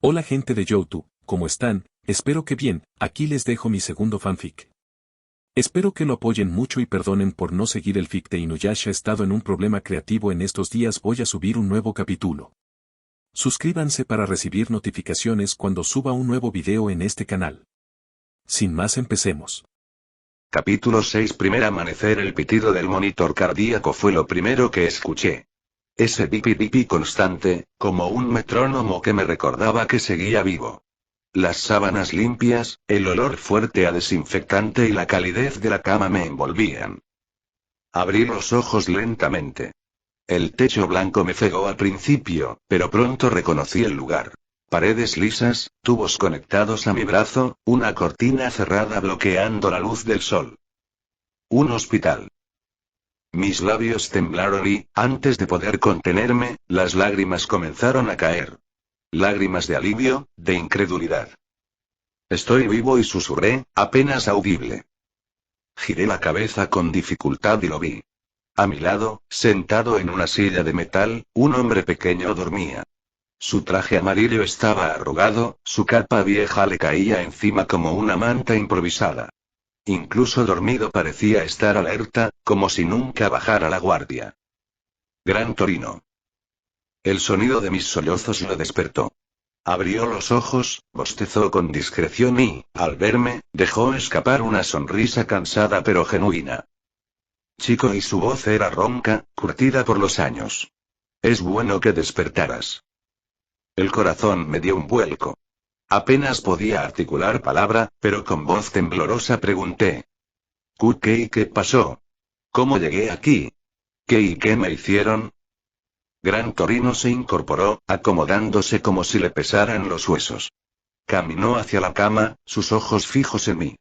Hola gente de YouTube, ¿cómo están? Espero que bien, aquí les dejo mi segundo fanfic. Espero que lo apoyen mucho y perdonen por no seguir el fic de Inuyasha. He estado en un problema creativo en estos días. Voy a subir un nuevo capítulo. Suscríbanse para recibir notificaciones cuando suba un nuevo video en este canal. Sin más, empecemos. Capítulo 6. Primer amanecer. El pitido del monitor cardíaco fue lo primero que escuché. Ese pipi pipi constante, como un metrónomo que me recordaba que seguía vivo. Las sábanas limpias, el olor fuerte a desinfectante y la calidez de la cama me envolvían. Abrí los ojos lentamente. El techo blanco me cegó al principio, pero pronto reconocí el lugar. Paredes lisas, tubos conectados a mi brazo, una cortina cerrada bloqueando la luz del sol. Un hospital. Mis labios temblaron y, antes de poder contenerme, las lágrimas comenzaron a caer. Lágrimas de alivio, de incredulidad. Estoy vivo, y susurré, apenas audible. Giré la cabeza con dificultad y lo vi. A mi lado, sentado en una silla de metal, un hombre pequeño dormía. Su traje amarillo estaba arrugado, su capa vieja le caía encima como una manta improvisada. Incluso dormido parecía estar alerta, como si nunca bajara la guardia. Gran Torino. El sonido de mis sollozos lo despertó. Abrió los ojos, bostezó con discreción y, al verme, dejó escapar una sonrisa cansada pero genuina. Chico, y su voz era ronca, curtida por los años. Es bueno que despertaras. El corazón me dio un vuelco. Apenas podía articular palabra, pero con voz temblorosa pregunté. ¿Qué pasó? ¿Cómo llegué aquí? ¿Qué y qué me hicieron? Gran Torino se incorporó, acomodándose como si le pesaran los huesos. Caminó hacia la cama, sus ojos fijos en mí.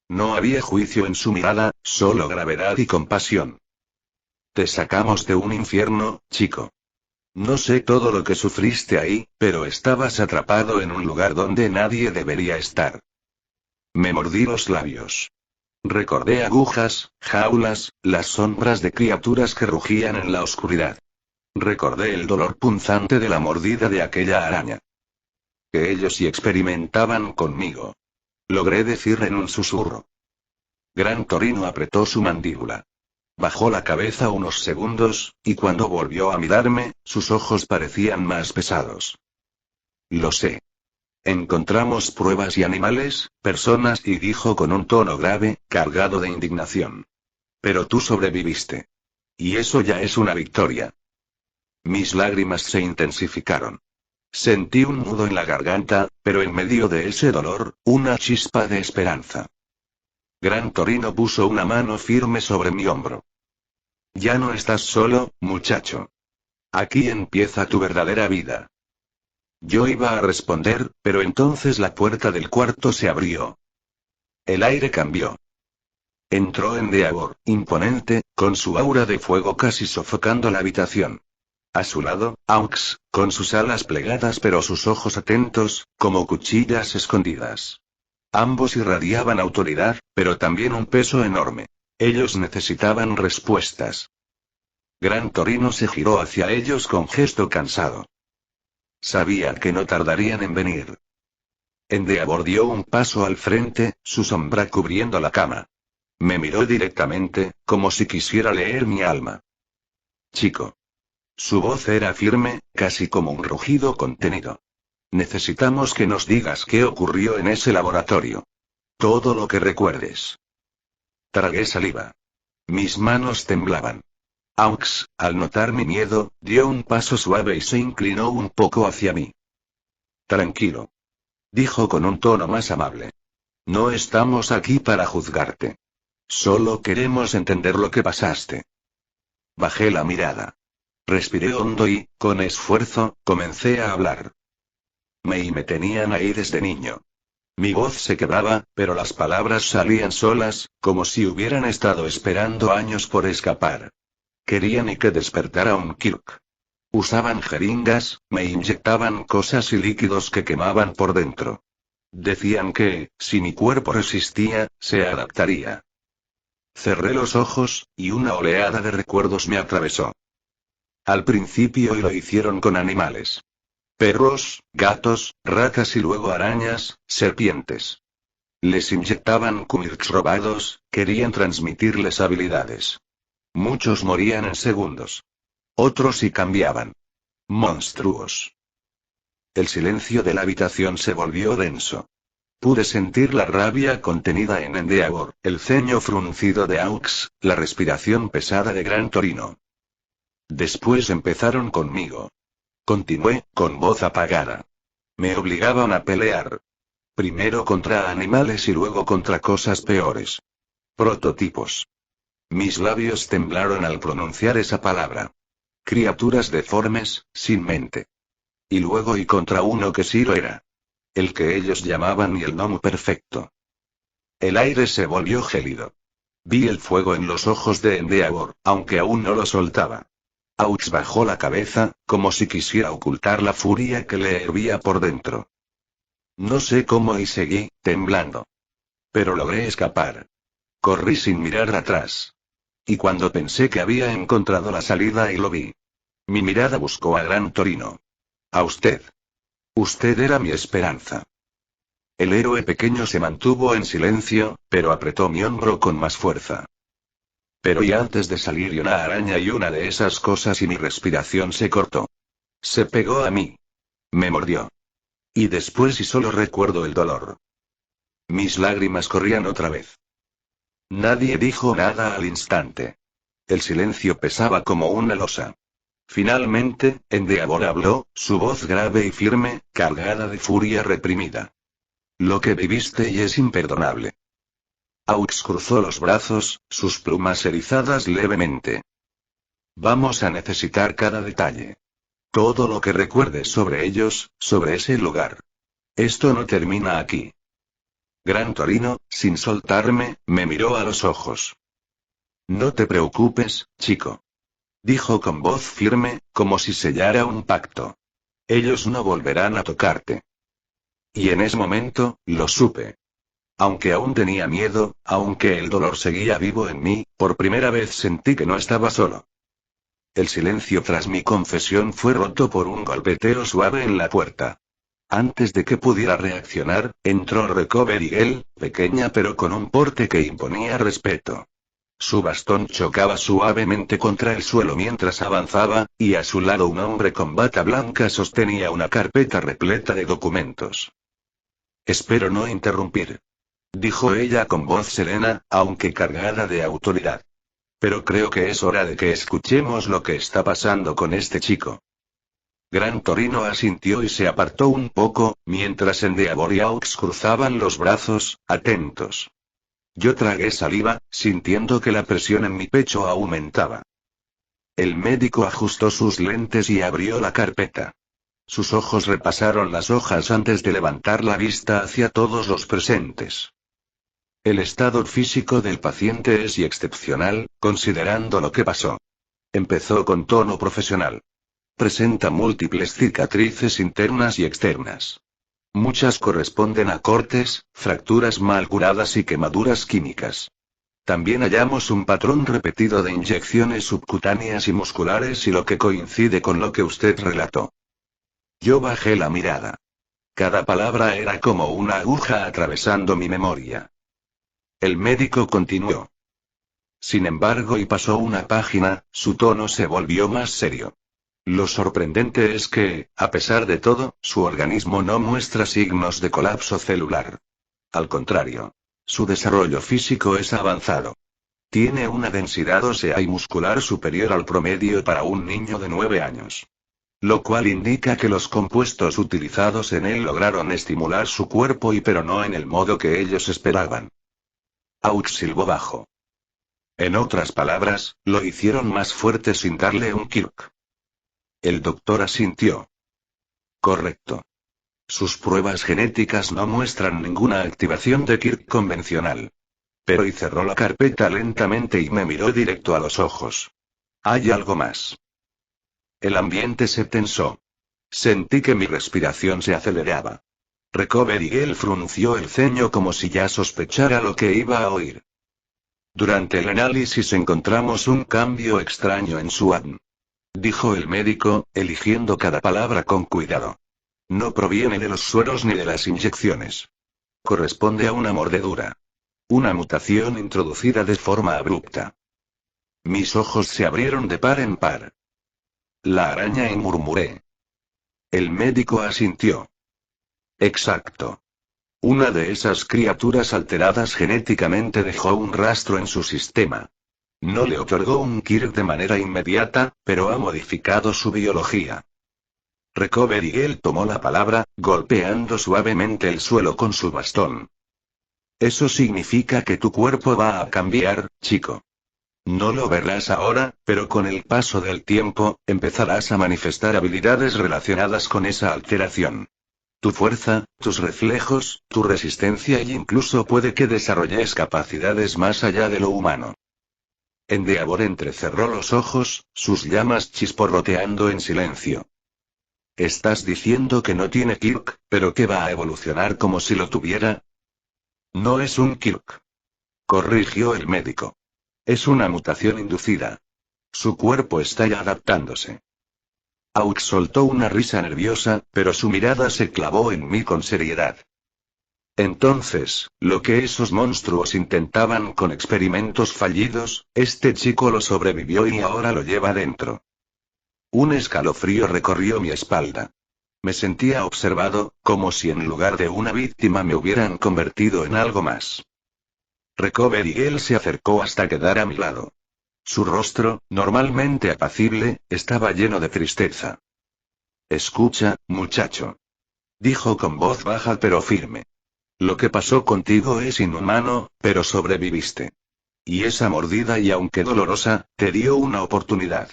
No había juicio en su mirada, solo gravedad y compasión. Te sacamos de un infierno, chico. No sé todo lo que sufriste ahí, pero estabas atrapado en un lugar donde nadie debería estar. Me mordí los labios. Recordé agujas, jaulas, las sombras de criaturas que rugían en la oscuridad. Recordé el dolor punzante de la mordida de aquella araña. Que ellos sí experimentaban conmigo. Logré decir en un susurro. Gran Torino apretó su mandíbula. Bajó la cabeza unos segundos, y cuando volvió a mirarme, sus ojos parecían más pesados. Lo sé. Encontramos pruebas y animales, personas, y dijo con un tono grave, cargado de indignación. Pero tú sobreviviste. Y eso ya es una victoria. Mis lágrimas se intensificaron. Sentí un nudo en la garganta, pero en medio de ese dolor, una chispa de esperanza. Gran Torino puso una mano firme sobre mi hombro. Ya no estás solo, muchacho. Aquí empieza tu verdadera vida. Yo iba a responder, pero entonces la puerta del cuarto se abrió. El aire cambió. Entró Endeavor, imponente, con su aura de fuego casi sofocando la habitación. A su lado, Aux, con sus alas plegadas pero sus ojos atentos, como cuchillas escondidas. Ambos irradiaban autoridad, pero también un peso enorme. Ellos necesitaban respuestas. Gran Torino se giró hacia ellos con gesto cansado. Sabía que no tardarían en venir. Endeavor dio un paso al frente, su sombra cubriendo la cama. Me miró directamente, como si quisiera leer mi alma. Chico. Su voz era firme, casi como un rugido contenido. Necesitamos que nos digas qué ocurrió en ese laboratorio. Todo lo que recuerdes. Tragué saliva. Mis manos temblaban. Aux, al notar mi miedo, dio un paso suave y se inclinó un poco hacia mí. Tranquilo. Dijo con un tono más amable. No estamos aquí para juzgarte. Solo queremos entender lo que pasaste. Bajé la mirada. Respiré hondo y, con esfuerzo, comencé a hablar. Me tenían ahí desde niño. Mi voz se quebraba, pero las palabras salían solas, como si hubieran estado esperando años por escapar. Querían y que despertara un Kirk. Usaban jeringas, me inyectaban cosas y líquidos que quemaban por dentro. Decían que, si mi cuerpo resistía, se adaptaría. Cerré los ojos, y una oleada de recuerdos me atravesó. Al principio y lo hicieron con animales. Perros, gatos, ratas y luego arañas, serpientes. Les inyectaban quirks robados, querían transmitirles habilidades. Muchos morían en segundos. Otros sí cambiaban. Monstruos. El silencio de la habitación se volvió denso. Pude sentir la rabia contenida en Endeavor, el ceño fruncido de Aux, la respiración pesada de Gran Torino. Después empezaron conmigo. Continué, con voz apagada. Me obligaban a pelear. Primero contra animales y luego contra cosas peores. Prototipos. Mis labios temblaron al pronunciar esa palabra. Criaturas deformes, sin mente. Y luego y contra uno que sí lo era. El que ellos llamaban el gnomo perfecto. El aire se volvió gélido. Vi el fuego en los ojos de Endeavor, aunque aún no lo soltaba. Aux bajó la cabeza, como si quisiera ocultar la furia que le hervía por dentro. No sé cómo y seguí, temblando. Pero logré escapar. Corrí sin mirar atrás. Y cuando pensé que había encontrado la salida y lo vi. Mi mirada buscó a Gran Torino. A usted. Usted era mi esperanza. El héroe pequeño se mantuvo en silencio, pero apretó mi hombro con más fuerza. Pero y antes de salir y una araña y una de esas cosas y mi respiración se cortó. Se pegó a mí. Me mordió. Y después y solo recuerdo el dolor. Mis lágrimas corrían otra vez. Nadie dijo nada al instante. El silencio pesaba como una losa. Finalmente, Endeavor habló, su voz grave y firme, cargada de furia reprimida. Lo que viviste y es imperdonable. Aux cruzó los brazos, sus plumas erizadas levemente. Vamos a necesitar cada detalle. Todo lo que recuerdes sobre ellos, sobre ese lugar. Esto no termina aquí. Gran Torino, sin soltarme, me miró a los ojos. No te preocupes, chico. Dijo con voz firme, como si sellara un pacto. Ellos no volverán a tocarte. Y en ese momento, lo supe. Aunque aún tenía miedo, aunque el dolor seguía vivo en mí, por primera vez sentí que no estaba solo. El silencio tras mi confesión fue roto por un golpeteo suave en la puerta. Antes de que pudiera reaccionar, entró Recoverigel, pequeña pero con un porte que imponía respeto. Su bastón chocaba suavemente contra el suelo mientras avanzaba, y a su lado un hombre con bata blanca sostenía una carpeta repleta de documentos. Espero no interrumpir. Dijo ella con voz serena, aunque cargada de autoridad. Pero creo que es hora de que escuchemos lo que está pasando con este chico. Gran Torino asintió y se apartó un poco, mientras Endeavor y Aux cruzaban los brazos, atentos. Yo tragué saliva, sintiendo que la presión en mi pecho aumentaba. El médico ajustó sus lentes y abrió la carpeta. Sus ojos repasaron las hojas antes de levantar la vista hacia todos los presentes. El estado físico del paciente es excepcional, considerando lo que pasó. Empezó con tono profesional. Presenta múltiples cicatrices internas y externas. Muchas corresponden a cortes, fracturas mal curadas y quemaduras químicas. También hallamos un patrón repetido de inyecciones subcutáneas y musculares y lo que coincide con lo que usted relató. Yo bajé la mirada. Cada palabra era como una aguja atravesando mi memoria. El médico continuó. Sin embargo, y pasó una página, su tono se volvió más serio. Lo sorprendente es que, a pesar de todo, su organismo no muestra signos de colapso celular. Al contrario. Su desarrollo físico es avanzado. Tiene una densidad ósea y muscular superior al promedio para un niño de 9 años. Lo cual indica que los compuestos utilizados en él lograron estimular su cuerpo pero no en el modo que ellos esperaban. Aux silbó bajo. En otras palabras, lo hicieron más fuerte sin darle un kirk. El doctor asintió. Correcto. Sus pruebas genéticas no muestran ninguna activación de kirk convencional. Pero y cerró la carpeta lentamente y me miró directo a los ojos. Hay algo más. El ambiente se tensó. Sentí que mi respiración se aceleraba. Recoverigel frunció el ceño como si ya sospechara lo que iba a oír. Durante el análisis encontramos un cambio extraño en su ADN. Dijo el médico, eligiendo cada palabra con cuidado. No proviene de los sueros ni de las inyecciones. Corresponde a una mordedura. Una mutación introducida de forma abrupta. Mis ojos se abrieron de par en par. La araña, y murmuré. El médico asintió. Exacto. Una de esas criaturas alteradas genéticamente dejó un rastro en su sistema. No le otorgó un Kirk de manera inmediata, pero ha modificado su biología. Recoverigel tomó la palabra, golpeando suavemente el suelo con su bastón. Eso significa que tu cuerpo va a cambiar, chico. No lo verás ahora, pero con el paso del tiempo, empezarás a manifestar habilidades relacionadas con esa alteración. Tu fuerza, tus reflejos, tu resistencia y incluso puede que desarrolles capacidades más allá de lo humano. Endeavor entrecerró los ojos, sus llamas chisporroteando en silencio. Estás diciendo que no tiene Kirk, pero que va a evolucionar como si lo tuviera. No es un Kirk. Corrigió el médico. Es una mutación inducida. Su cuerpo está ya adaptándose. Aux soltó una risa nerviosa, pero su mirada se clavó en mí con seriedad. Entonces, lo que esos monstruos intentaban con experimentos fallidos, este chico lo sobrevivió y ahora lo lleva dentro. Un escalofrío recorrió mi espalda. Me sentía observado, como si en lugar de una víctima me hubieran convertido en algo más. Recoverigel se acercó hasta quedar a mi lado. Su rostro, normalmente apacible, estaba lleno de tristeza. Escucha, muchacho. Dijo con voz baja pero firme. Lo que pasó contigo es inhumano, pero sobreviviste. Y esa mordida, y aunque dolorosa, te dio una oportunidad.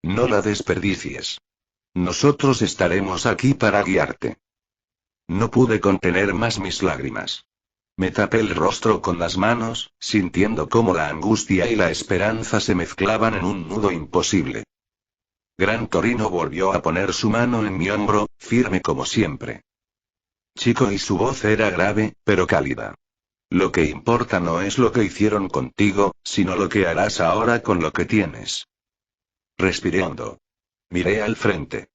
No la desperdicies. Nosotros estaremos aquí para guiarte. No pude contener más mis lágrimas. Me tapé el rostro con las manos, sintiendo cómo la angustia y la esperanza se mezclaban en un nudo imposible. Gran Torino volvió a poner su mano en mi hombro, firme como siempre. Chico, y su voz era grave, pero cálida. Lo que importa no es lo que hicieron contigo, sino lo que harás ahora con lo que tienes. Respiré hondo. Miré al frente.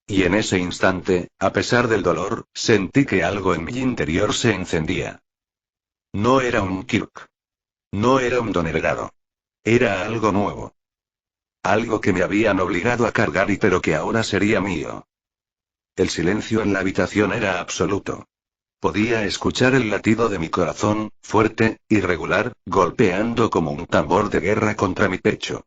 Y en ese instante, a pesar del dolor, sentí que algo en mi interior se encendía. No era un Kirk. No era un don heredado. Era algo nuevo. Algo que me habían obligado a cargar y pero que ahora sería mío. El silencio en la habitación era absoluto. Podía escuchar el latido de mi corazón, fuerte, irregular, golpeando como un tambor de guerra contra mi pecho.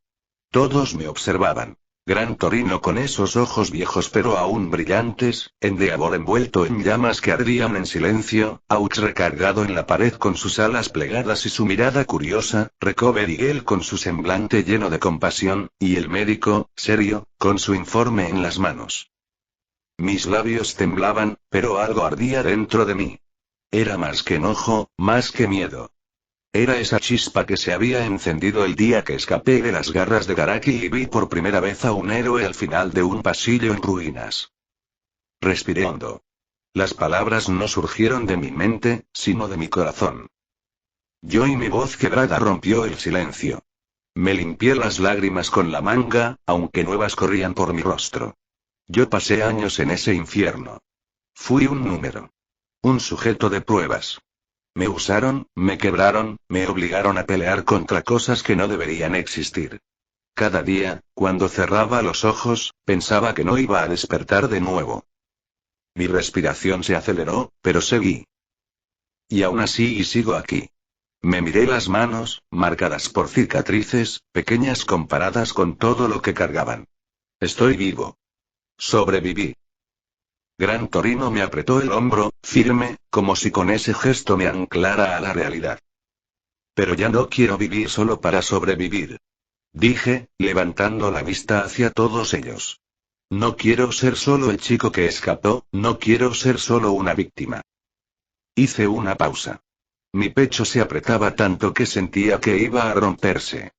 Todos me observaban. Gran Torino con esos ojos viejos pero aún brillantes, Endeavor envuelto en llamas que ardían en silencio, Aux recargado en la pared con sus alas plegadas y su mirada curiosa, Recoverigel con su semblante lleno de compasión, y el médico, serio, con su informe en las manos. Mis labios temblaban, pero algo ardía dentro de mí. Era más que enojo, más que miedo. Era esa chispa que se había encendido el día que escapé de las garras de Garaki y vi por primera vez a un héroe al final de un pasillo en ruinas. Respiré hondo. Las palabras no surgieron de mi mente, sino de mi corazón. Yo, y mi voz quebrada rompió el silencio. Me limpié las lágrimas con la manga, aunque nuevas corrían por mi rostro. Yo pasé años en ese infierno. Fui un número. Un sujeto de pruebas. Me usaron, me quebraron, me obligaron a pelear contra cosas que no deberían existir. Cada día, cuando cerraba los ojos, pensaba que no iba a despertar de nuevo. Mi respiración se aceleró, pero seguí. Y aún así y sigo aquí. Me miré las manos, marcadas por cicatrices, pequeñas comparadas con todo lo que cargaban. Estoy vivo. Sobreviví. Gran Torino me apretó el hombro, firme, como si con ese gesto me anclara a la realidad. Pero ya no quiero vivir solo para sobrevivir. Dije, levantando la vista hacia todos ellos. No quiero ser solo el chico que escapó, no quiero ser solo una víctima. Hice una pausa. Mi pecho se apretaba tanto que sentía que iba a romperse.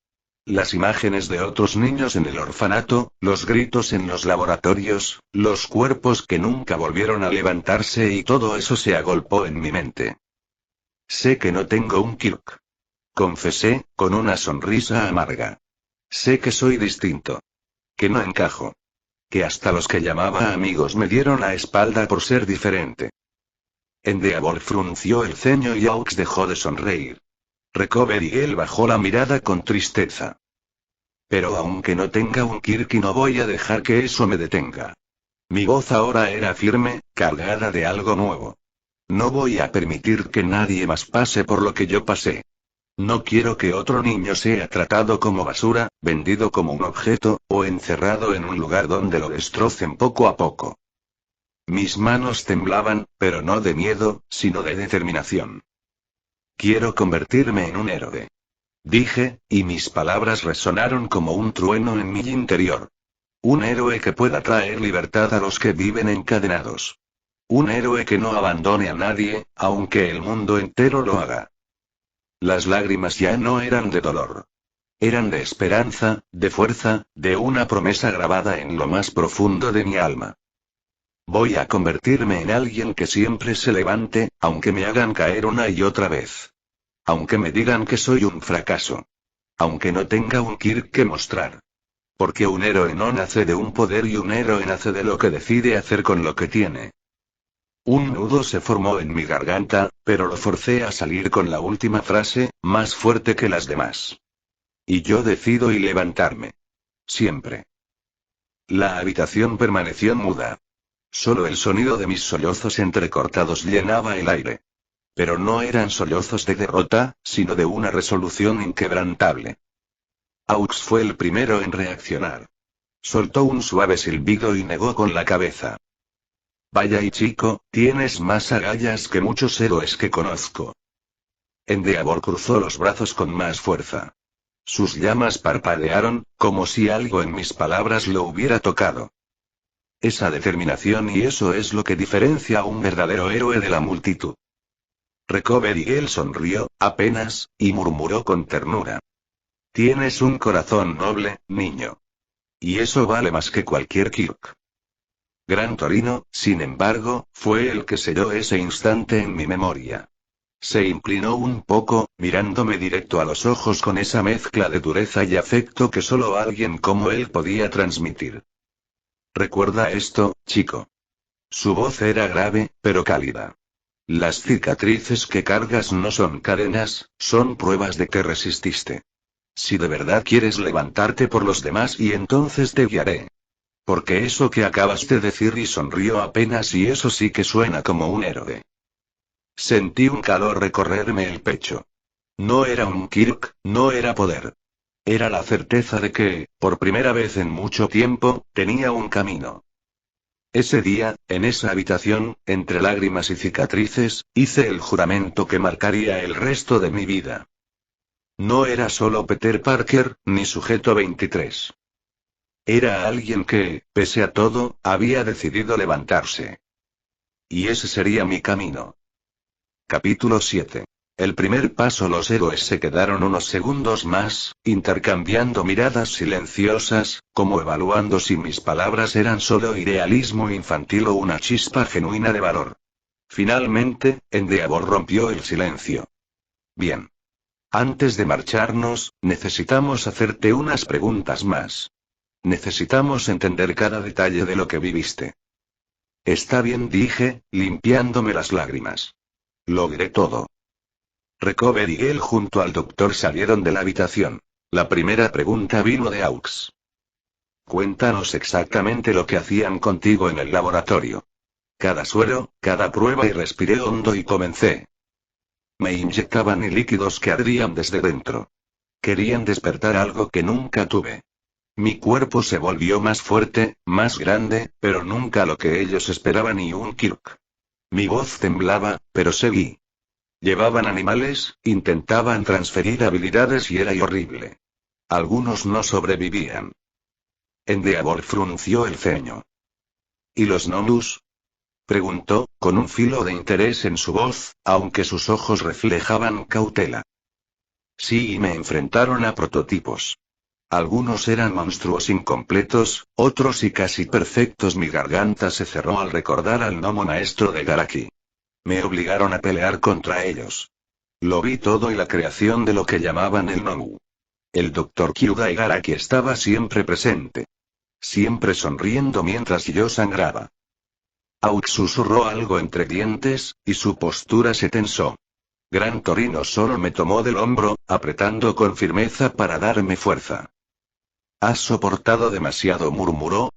Las imágenes de otros niños en el orfanato, los gritos en los laboratorios, los cuerpos que nunca volvieron a levantarse y todo eso se agolpó en mi mente. Sé que no tengo un Kirk. Confesé, con una sonrisa amarga. Sé que soy distinto. Que no encajo. que hasta los que llamaba amigos me dieron la espalda por ser diferente. Endeavor frunció el ceño y Aux dejó de sonreír. Recoverigel bajó la mirada con tristeza. Pero aunque no tenga un Kirk, no voy a dejar que eso me detenga. Mi voz ahora era firme, cargada de algo nuevo. No voy a permitir que nadie más pase por lo que yo pasé. No quiero que otro niño sea tratado como basura, vendido como un objeto, o encerrado en un lugar donde lo destrocen poco a poco. Mis manos temblaban, pero no de miedo, sino de determinación. Quiero convertirme en un héroe. Dije, y mis palabras resonaron como un trueno en mi interior. Un héroe que pueda traer libertad a los que viven encadenados. Un héroe que no abandone a nadie, aunque el mundo entero lo haga. Las lágrimas ya no eran de dolor. Eran de esperanza, de fuerza, de una promesa grabada en lo más profundo de mi alma. Voy a convertirme en alguien que siempre se levante, aunque me hagan caer una y otra vez. Aunque me digan que soy un fracaso. Aunque no tenga un Kirk que mostrar. Porque un héroe no nace de un poder y un héroe nace de lo que decide hacer con lo que tiene. Un nudo se formó en mi garganta, pero lo forcé a salir con la última frase, más fuerte que las demás. Y yo decido y levantarme. Siempre. La habitación permaneció muda. Solo el sonido de mis sollozos entrecortados llenaba el aire. Pero no eran sollozos de derrota, sino de una resolución inquebrantable. Aux fue el primero en reaccionar. Soltó un suave silbido y negó con la cabeza. Vaya y chico, tienes más agallas que muchos héroes que conozco. Endeavor cruzó los brazos con más fuerza. Sus llamas parpadearon, como si algo en mis palabras lo hubiera tocado. Esa determinación, y eso es lo que diferencia a un verdadero héroe de la multitud. Recoverigel sonrió, apenas, y murmuró con ternura. Tienes un corazón noble, niño. Y eso vale más que cualquier Kirk. Gran Torino, sin embargo, fue el que selló ese instante en mi memoria. Se inclinó un poco, mirándome directo a los ojos con esa mezcla de dureza y afecto que solo alguien como él podía transmitir. Recuerda esto, chico. Su voz era grave, pero cálida. Las cicatrices que cargas no son cadenas, son pruebas de que resististe. Si de verdad quieres levantarte por los demás, y entonces te guiaré. Porque eso que acabas de decir, y sonrió apenas, y eso sí que suena como un héroe. Sentí un calor recorrerme el pecho. No era un Kirk, no era poder. Era la certeza de que, por primera vez en mucho tiempo, tenía un camino. Ese día, en esa habitación, entre lágrimas y cicatrices, hice el juramento que marcaría el resto de mi vida. No era solo Peter Parker, ni Sujeto 23. Era alguien que, pese a todo, había decidido levantarse. Y ese sería mi camino. Capítulo 7. El primer paso. Los héroes se quedaron unos segundos más, intercambiando miradas silenciosas, como evaluando si mis palabras eran solo idealismo infantil o una chispa genuina de valor. Finalmente, Endeavor rompió el silencio. Bien. Antes de marcharnos, necesitamos hacerte unas preguntas más. Necesitamos entender cada detalle de lo que viviste. Está bien, dije, limpiándome las lágrimas. Lo diré todo. Recoverigel junto al doctor salieron de la habitación. La primera pregunta vino de Aux. Cuéntanos exactamente lo que hacían contigo en el laboratorio. Cada suero, cada prueba, y respiré hondo y comencé. Me inyectaban líquidos que ardían desde dentro. Querían despertar algo que nunca tuve. Mi cuerpo se volvió más fuerte, más grande, pero nunca lo que ellos esperaban, ni un Kirk. Mi voz temblaba, pero seguí. Llevaban animales, intentaban transferir habilidades y era horrible. Algunos no sobrevivían. Endeavor frunció el ceño. ¿Y los Nomus? Preguntó, con un filo de interés en su voz, aunque sus ojos reflejaban cautela. Sí, y me enfrentaron a prototipos. Algunos eran monstruos incompletos, otros y casi perfectos. Mi garganta se cerró al recordar al gnomo maestro de Garaki. Me obligaron a pelear contra ellos. Lo vi todo, y la creación de lo que llamaban el Nomu. El Dr. Kyuga y Garaki estaba siempre presente. siempre sonriendo mientras yo sangraba. Auch susurró algo entre dientes, y su postura se tensó. Gran Torino solo me tomó del hombro, apretando con firmeza para darme fuerza. «Has soportado demasiado», murmuró.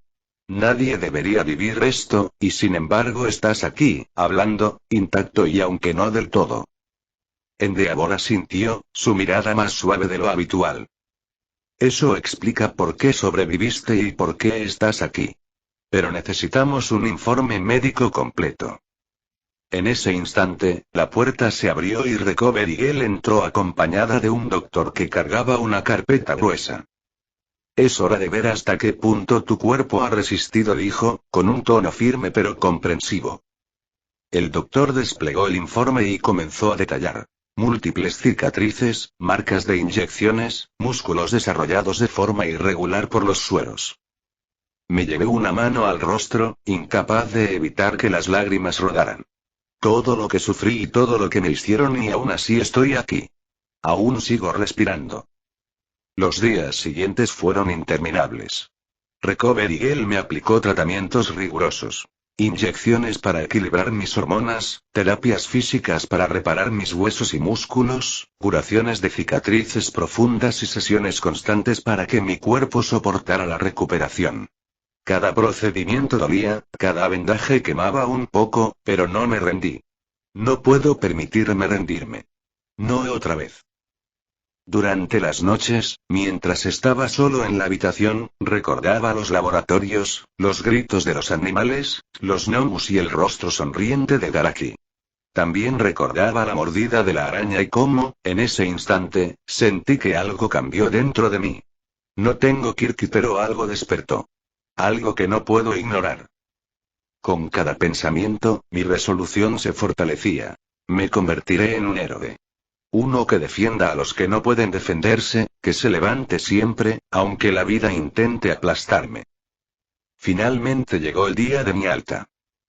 «Nadie debería vivir esto, y sin embargo estás aquí, hablando, intacto y aunque no del todo». Endeavor asintió, su mirada más suave de lo habitual. «Eso explica por qué sobreviviste y por qué estás aquí. Pero necesitamos un informe médico completo». En ese instante, la puerta se abrió y Recoverigel entró acompañada de un doctor que cargaba una carpeta gruesa. «Es hora de ver hasta qué punto tu cuerpo ha resistido», dijo, con un tono firme pero comprensivo. El doctor desplegó el informe y comenzó a detallar. Múltiples cicatrices, marcas de inyecciones, músculos desarrollados de forma irregular por los sueros. Me llevé una mano al rostro, incapaz de evitar que las lágrimas rodaran. Todo lo que sufrí y todo lo que me hicieron y aún así estoy aquí. Aún sigo respirando. Los días siguientes fueron interminables. Recoverigel me aplicó tratamientos rigurosos. Inyecciones para equilibrar mis hormonas, terapias físicas para reparar mis huesos y músculos, curaciones de cicatrices profundas y sesiones constantes para que mi cuerpo soportara la recuperación. Cada procedimiento dolía, cada vendaje quemaba un poco, pero no me rendí. No puedo permitirme rendirme. No otra vez. Durante las noches, mientras estaba solo en la habitación, recordaba los laboratorios, los gritos de los animales, los gnomus y el rostro sonriente de Garaki. También recordaba la mordida de la araña y cómo, en ese instante, sentí que algo cambió dentro de mí. No tengo Kirky, pero algo despertó. Algo que no puedo ignorar. Con cada pensamiento, mi resolución se fortalecía. Me convertiré en un héroe. Uno que defienda a los que no pueden defenderse, que se levante siempre, aunque la vida intente aplastarme. Finalmente llegó el día de mi alta.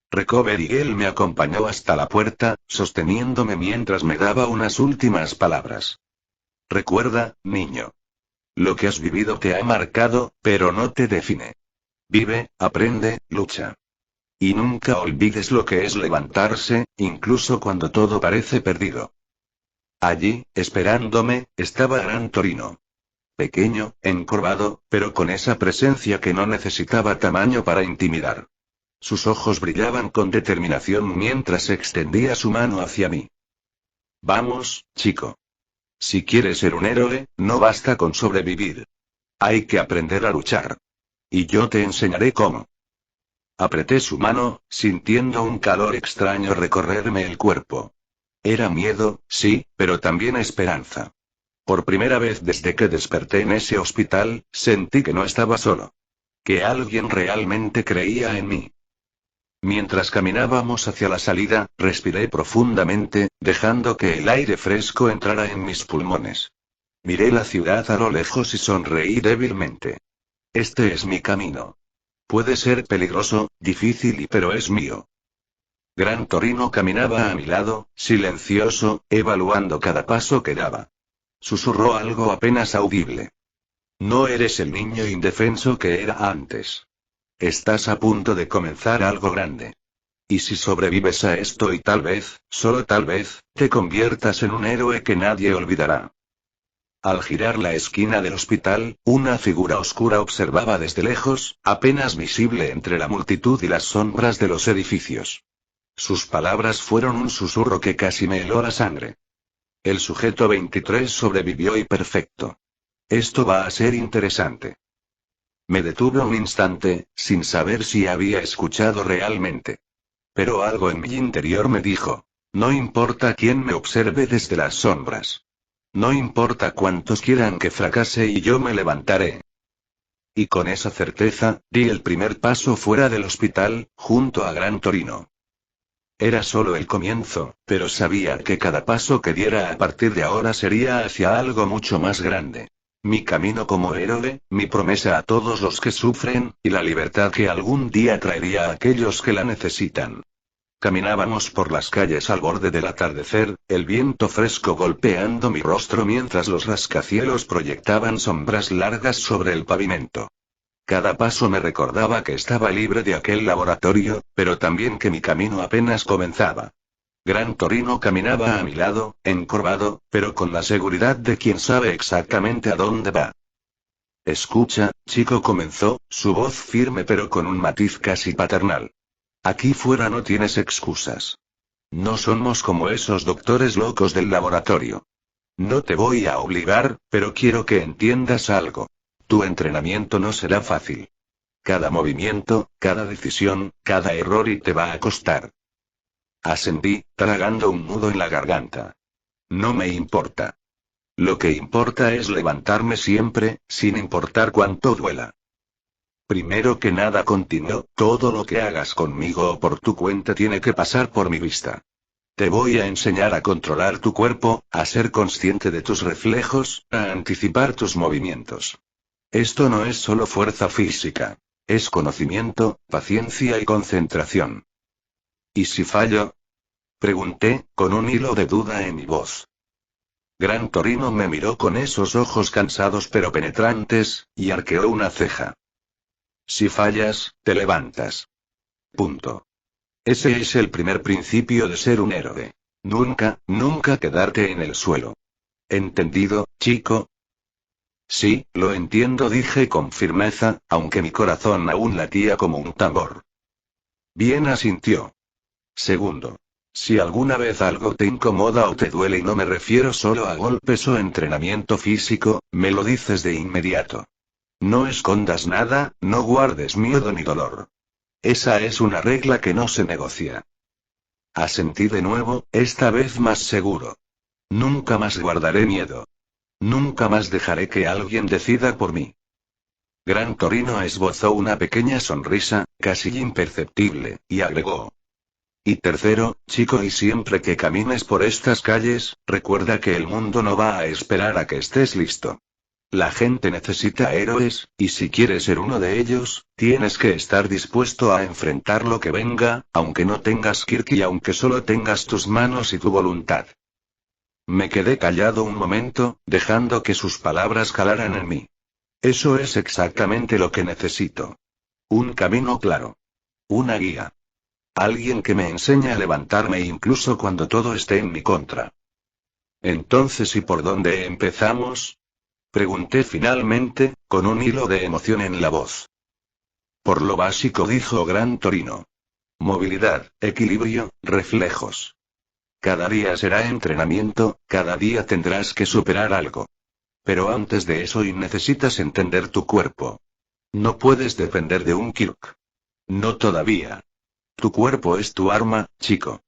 Recoverigel me acompañó hasta la puerta, sosteniéndome mientras me daba unas últimas palabras. Recuerda, niño. Lo que has vivido te ha marcado, pero no te define. Vive, aprende, lucha. Y nunca olvides lo que es levantarse, incluso cuando todo parece perdido. Allí, esperándome, estaba Gran Torino. Pequeño, encorvado, pero con esa presencia que no necesitaba tamaño para intimidar. Sus ojos brillaban con determinación mientras extendía su mano hacia mí. Vamos, chico. Si quieres ser un héroe, no basta con sobrevivir. Hay que aprender a luchar. Y yo te enseñaré cómo. Apreté su mano, sintiendo un calor extraño recorrerme el cuerpo. Era miedo, sí, pero también esperanza. Por primera vez desde que desperté en ese hospital, sentí que no estaba solo. Que alguien realmente creía en mí. Mientras caminábamos hacia la salida, respiré profundamente, dejando que el aire fresco entrara en mis pulmones. Miré la ciudad a lo lejos y sonreí débilmente. Este es mi camino. Puede ser peligroso, difícil pero es mío. Gran Torino caminaba a mi lado, silencioso, evaluando cada paso que daba. Susurró algo apenas audible. No eres el niño indefenso que era antes. Estás a punto de comenzar algo grande. Y si sobrevives a esto y tal vez, solo tal vez, te conviertas en un héroe que nadie olvidará. Al girar la esquina del hospital, una figura oscura observaba desde lejos, apenas visible entre la multitud y las sombras de los edificios. Sus palabras fueron un susurro que casi me heló la sangre. El sujeto 23 sobrevivió y perfecto. Esto va a ser interesante. Me detuve un instante, sin saber si había escuchado realmente. Pero algo en mi interior me dijo, no importa quién me observe desde las sombras. No importa cuántos quieran que fracase y yo me levantaré. Y con esa certeza, di el primer paso fuera del hospital, junto a Gran Torino. Era solo el comienzo, pero sabía que cada paso que diera a partir de ahora sería hacia algo mucho más grande. Mi camino como héroe, mi promesa a todos los que sufren, y la libertad que algún día traería a aquellos que la necesitan. Caminábamos por las calles al borde del atardecer, el viento fresco golpeando mi rostro mientras los rascacielos proyectaban sombras largas sobre el pavimento. Cada paso me recordaba que estaba libre de aquel laboratorio, pero también que mi camino apenas comenzaba. Gran Torino caminaba a mi lado, encorvado, pero con la seguridad de quien sabe exactamente a dónde va. Escucha, chico, comenzó, su voz firme pero con un matiz casi paternal. Aquí fuera no tienes excusas. No somos como esos doctores locos del laboratorio. No te voy a obligar, pero quiero que entiendas algo. Tu entrenamiento no será fácil. Cada movimiento, cada decisión, cada error y te va a costar. Asentí, tragando un nudo en la garganta. No me importa. Lo que importa es levantarme siempre, sin importar cuánto duela. Primero que nada, continuó, todo lo que hagas conmigo o por tu cuenta tiene que pasar por mi vista. Te voy a enseñar a controlar tu cuerpo, a ser consciente de tus reflejos, a anticipar tus movimientos. Esto no es solo fuerza física. Es conocimiento, paciencia y concentración. ¿Y si fallo? Pregunté, con un hilo de duda en mi voz. Gran Torino me miró con esos ojos cansados pero penetrantes, y arqueó una ceja. Si fallas, te levantas. Punto. Ese es el primer principio de ser un héroe. Nunca, nunca quedarte en el suelo. ¿Entendido, chico? Sí, lo entiendo, dije con firmeza, aunque mi corazón aún latía como un tambor. Bien, asintió. Segundo. Si alguna vez algo te incomoda o te duele, y no me refiero solo a golpes o entrenamiento físico, me lo dices de inmediato. No escondas nada, no guardes miedo ni dolor. Esa es una regla que no se negocia. Asentí de nuevo, esta vez más seguro. Nunca más guardaré miedo. Nunca más dejaré que alguien decida por mí. Gran Torino esbozó una pequeña sonrisa, casi imperceptible, y agregó. Y tercero, chico, y siempre que camines por estas calles, recuerda que el mundo no va a esperar a que estés listo. La gente necesita héroes, y si quieres ser uno de ellos, tienes que estar dispuesto a enfrentar lo que venga, aunque no tengas Kirk y aunque solo tengas tus manos y tu voluntad. Me quedé callado un momento, dejando que sus palabras calaran en mí. Eso es exactamente lo que necesito. Un camino claro. Una guía. Alguien que me enseñe a levantarme incluso cuando todo esté en mi contra. Entonces, ¿y por dónde empezamos? Pregunté finalmente, con un hilo de emoción en la voz. Por lo básico, dijo Gran Torino. Movilidad, equilibrio, reflejos. Cada día será entrenamiento, cada día tendrás que superar algo. Pero antes de eso necesitas entender tu cuerpo. No puedes depender de un Kirk. No todavía. Tu cuerpo es tu arma, chico.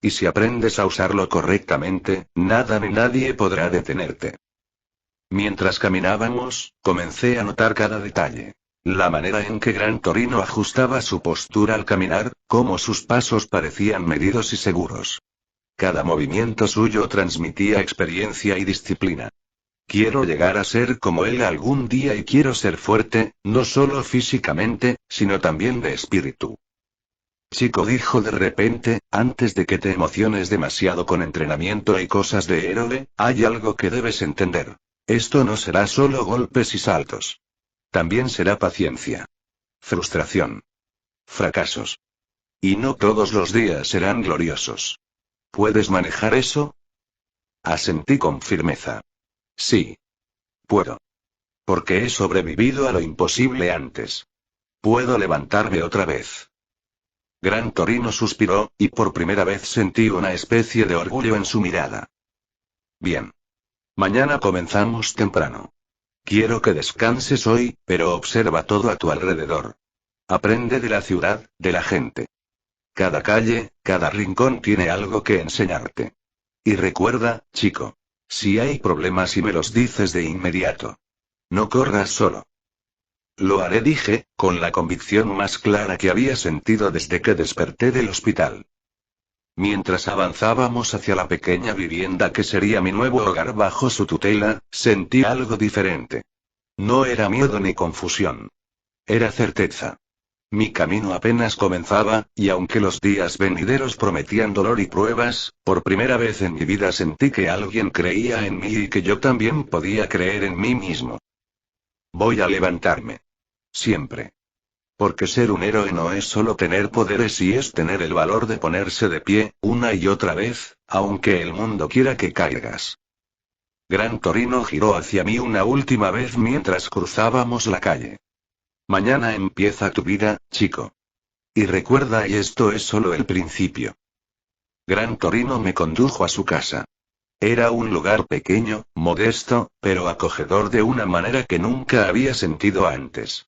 Y si aprendes a usarlo correctamente, nada ni nadie podrá detenerte. Mientras caminábamos, comencé a notar cada detalle. La manera en que Gran Torino ajustaba su postura al caminar, cómo sus pasos parecían medidos y seguros. Cada movimiento suyo transmitía experiencia y disciplina. Quiero llegar a ser como él algún día, y quiero ser fuerte, no solo físicamente, sino también de espíritu. Chico, dijo de repente, antes de que te emociones demasiado con entrenamiento y cosas de héroe, hay algo que debes entender. Esto no será solo golpes y saltos. También será paciencia. Frustración. Fracasos. Y no todos los días serán gloriosos. ¿Puedes manejar eso? Asentí con firmeza. Sí. Puedo. Porque he sobrevivido a lo imposible antes. Puedo levantarme otra vez. Gran Torino suspiró, y por primera vez sentí una especie de orgullo en su mirada. Bien. Mañana comenzamos temprano. Quiero que descanses hoy, pero observa todo a tu alrededor. Aprende de la ciudad, de la gente. Cada calle, cada rincón tiene algo que enseñarte. Y recuerda, chico. Si hay problemas, y me los dices de inmediato. No corras solo. Lo haré, dije, con la convicción más clara que había sentido desde que desperté del hospital. Mientras avanzábamos hacia la pequeña vivienda que sería mi nuevo hogar bajo su tutela, sentí algo diferente. No era miedo ni confusión. Era certeza. Mi camino apenas comenzaba, y aunque los días venideros prometían dolor y pruebas, por primera vez en mi vida sentí que alguien creía en mí y que yo también podía creer en mí mismo. Voy a levantarme. Siempre. Porque ser un héroe no es solo tener poderes y es tener el valor de ponerse de pie, una y otra vez, aunque el mundo quiera que caigas. Gran Torino giró hacia mí una última vez mientras cruzábamos la calle. Mañana empieza tu vida, chico. Y recuerda, y esto es solo el principio. Gran Torino me condujo a su casa. Era un lugar pequeño, modesto, pero acogedor de una manera que nunca había sentido antes.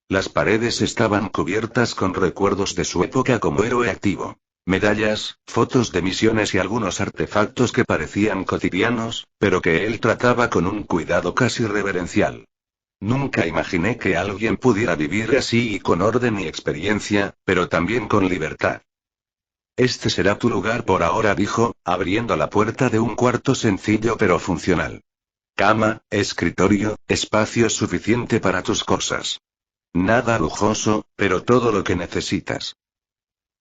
Las paredes estaban cubiertas con recuerdos de su época como héroe activo. Medallas, fotos de misiones y algunos artefactos que parecían cotidianos, pero que él trataba con un cuidado casi reverencial. Nunca imaginé que alguien pudiera vivir así y con orden y experiencia, pero también con libertad. Este será tu lugar por ahora, dijo, abriendo la puerta de un cuarto sencillo pero funcional. Cama, escritorio, espacio suficiente para tus cosas. Nada lujoso, pero todo lo que necesitas.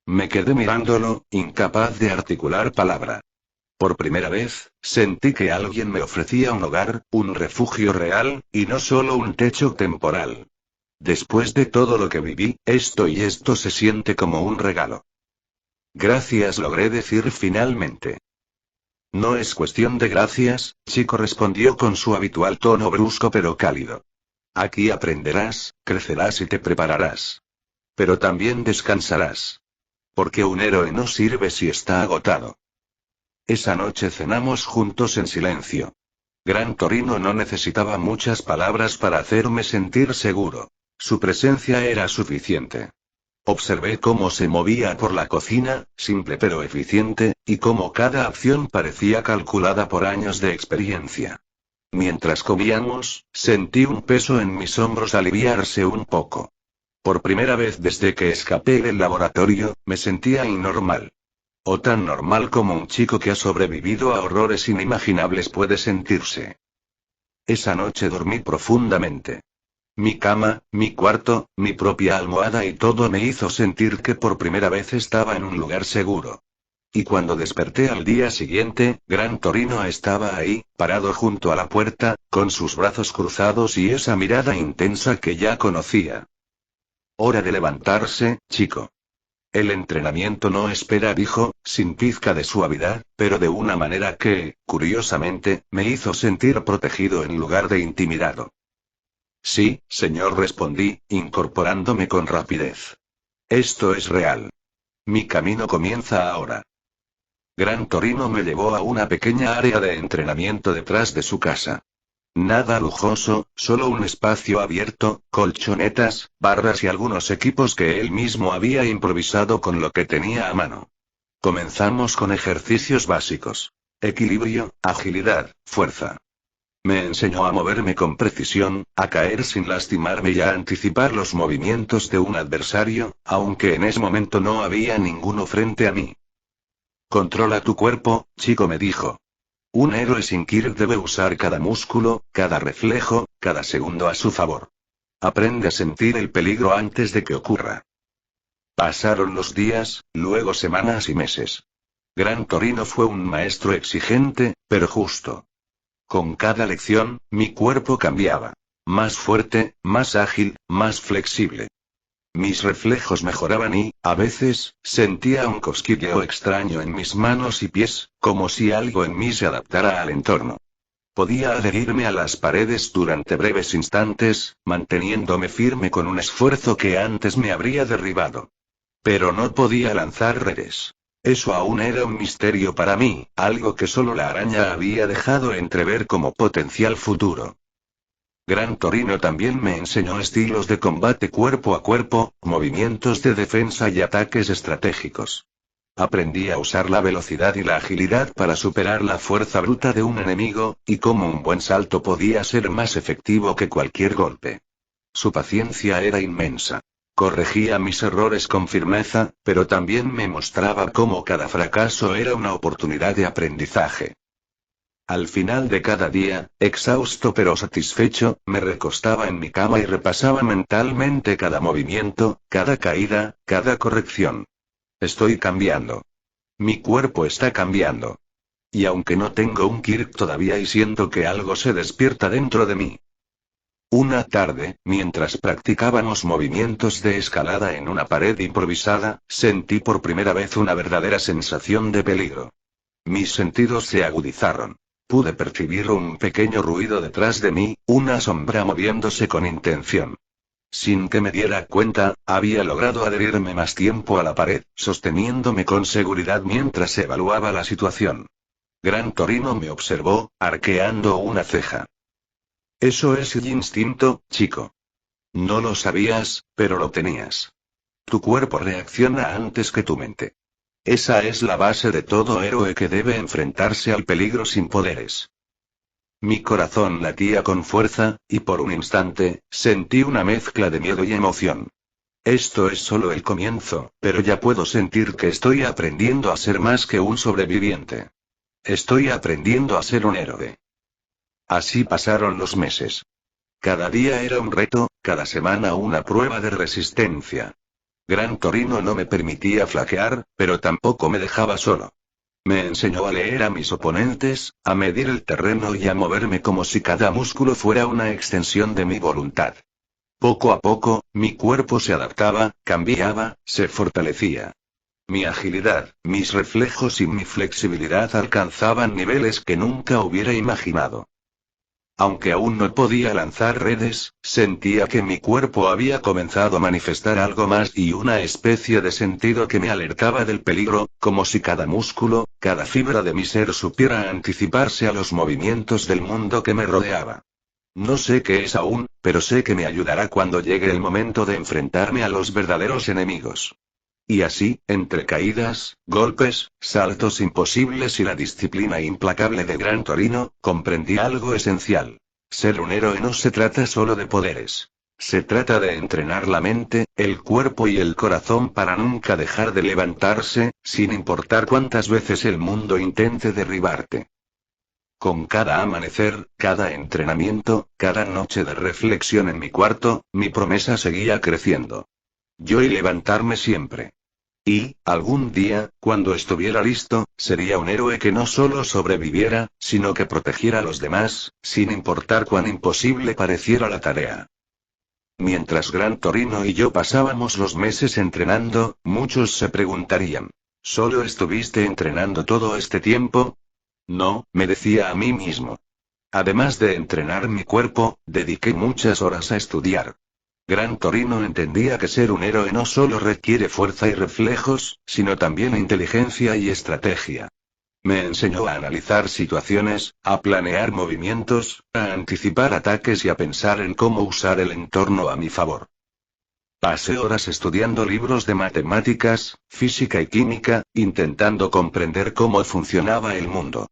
Me quedé mirándolo, incapaz de articular palabra. Por primera vez, sentí que alguien me ofrecía un hogar, un refugio real, y no solo un techo temporal. Después de todo lo que viví, esto se siente como un regalo. Gracias, logré decir finalmente. No es cuestión de gracias, chico, respondió con su habitual tono brusco pero cálido. Aquí aprenderás, crecerás y te prepararás. Pero también descansarás. Porque un héroe no sirve si está agotado. Esa noche cenamos juntos en silencio. Gran Torino no necesitaba muchas palabras para hacerme sentir seguro. Su presencia era suficiente. Observé cómo se movía por la cocina, simple pero eficiente, y cómo cada acción parecía calculada por años de experiencia. Mientras comíamos, sentí un peso en mis hombros aliviarse un poco. Por primera vez desde que escapé del laboratorio, me sentía innormal. O tan normal como un chico que ha sobrevivido a horrores inimaginables puede sentirse. Esa noche dormí profundamente. Mi cama, mi cuarto, mi propia almohada y todo me hizo sentir que por primera vez estaba en un lugar seguro. Y cuando desperté al día siguiente, Gran Torino estaba ahí, parado junto a la puerta, con sus brazos cruzados y esa mirada intensa que ya conocía. Hora de levantarse, chico. El entrenamiento no espera, dijo, sin pizca de suavidad, pero de una manera que, curiosamente, me hizo sentir protegido en lugar de intimidado. Sí, señor, respondí, incorporándome con rapidez. Esto es real. Mi camino comienza ahora. Gran Torino me llevó a una pequeña área de entrenamiento detrás de su casa. Nada lujoso, solo un espacio abierto, colchonetas, barras y algunos equipos que él mismo había improvisado con lo que tenía a mano. Comenzamos con ejercicios básicos. Equilibrio, agilidad, fuerza. Me enseñó a moverme con precisión, a caer sin lastimarme y a anticipar los movimientos de un adversario, aunque en ese momento no había ninguno frente a mí. Controla tu cuerpo, chico, me dijo. Un héroe sin Kirk debe usar cada músculo, cada reflejo, cada segundo a su favor. Aprende a sentir el peligro antes de que ocurra. Pasaron los días, luego semanas y meses. Gran Torino fue un maestro exigente, pero justo. Con cada lección, mi cuerpo cambiaba. Más fuerte, más ágil, más flexible. Mis reflejos mejoraban y, a veces, sentía un cosquilleo extraño en mis manos y pies, como si algo en mí se adaptara al entorno. Podía adherirme a las paredes durante breves instantes, manteniéndome firme con un esfuerzo que antes me habría derribado. Pero no podía lanzar redes. Eso aún era un misterio para mí, algo que solo la araña había dejado entrever como potencial futuro. Gran Torino también me enseñó estilos de combate cuerpo a cuerpo, movimientos de defensa y ataques estratégicos. Aprendí a usar la velocidad y la agilidad para superar la fuerza bruta de un enemigo, y cómo un buen salto podía ser más efectivo que cualquier golpe. Su paciencia era inmensa. Corregía mis errores con firmeza, pero también me mostraba cómo cada fracaso era una oportunidad de aprendizaje. Al final de cada día, exhausto pero satisfecho, me recostaba en mi cama y repasaba mentalmente cada movimiento, cada caída, cada corrección. Estoy cambiando. Mi cuerpo está cambiando. Y aunque no tengo un Kirk todavía y siento que algo se despierta dentro de mí. Una tarde, mientras practicábamos movimientos de escalada en una pared improvisada, sentí por primera vez una verdadera sensación de peligro. Mis sentidos se agudizaron. Pude percibir un pequeño ruido detrás de mí, una sombra moviéndose con intención. Sin que me diera cuenta, había logrado adherirme más tiempo a la pared, sosteniéndome con seguridad mientras evaluaba la situación. Gran Torino me observó, arqueando una ceja. Eso es el instinto, chico. No lo sabías, pero lo tenías. Tu cuerpo reacciona antes que tu mente. Esa es la base de todo héroe que debe enfrentarse al peligro sin poderes. Mi corazón latía con fuerza, y por un instante, sentí una mezcla de miedo y emoción. Esto es solo el comienzo, pero ya puedo sentir que estoy aprendiendo a ser más que un sobreviviente. Estoy aprendiendo a ser un héroe. Así pasaron los meses. Cada día era un reto, cada semana una prueba de resistencia. Gran Torino no me permitía flaquear, pero tampoco me dejaba solo. Me enseñó a leer a mis oponentes, a medir el terreno y a moverme como si cada músculo fuera una extensión de mi voluntad. Poco a poco, mi cuerpo se adaptaba, cambiaba, se fortalecía. Mi agilidad, mis reflejos y mi flexibilidad alcanzaban niveles que nunca hubiera imaginado. Aunque aún no podía lanzar redes, sentía que mi cuerpo había comenzado a manifestar algo más y una especie de sentido que me alertaba del peligro, como si cada músculo, cada fibra de mi ser supiera anticiparse a los movimientos del mundo que me rodeaba. No sé qué es aún, pero sé que me ayudará cuando llegue el momento de enfrentarme a los verdaderos enemigos. Y así, entre caídas, golpes, saltos imposibles y la disciplina implacable de Gran Torino, comprendí algo esencial. Ser un héroe no se trata solo de poderes. Se trata de entrenar la mente, el cuerpo y el corazón para nunca dejar de levantarse, sin importar cuántas veces el mundo intente derribarte. Con cada amanecer, cada entrenamiento, cada noche de reflexión en mi cuarto, mi promesa seguía creciendo. Yo y levantarme siempre. Y, algún día, cuando estuviera listo, sería un héroe que no solo sobreviviera, sino que protegiera a los demás, sin importar cuán imposible pareciera la tarea. Mientras Gran Torino y yo pasábamos los meses entrenando, muchos se preguntarían: ¿solo estuviste entrenando todo este tiempo? No, me decía a mí mismo. Además de entrenar mi cuerpo, dediqué muchas horas a estudiar. Gran Torino entendía que ser un héroe no solo requiere fuerza y reflejos, sino también inteligencia y estrategia. Me enseñó a analizar situaciones, a planear movimientos, a anticipar ataques y a pensar en cómo usar el entorno a mi favor. Pasé horas estudiando libros de matemáticas, física y química, intentando comprender cómo funcionaba el mundo.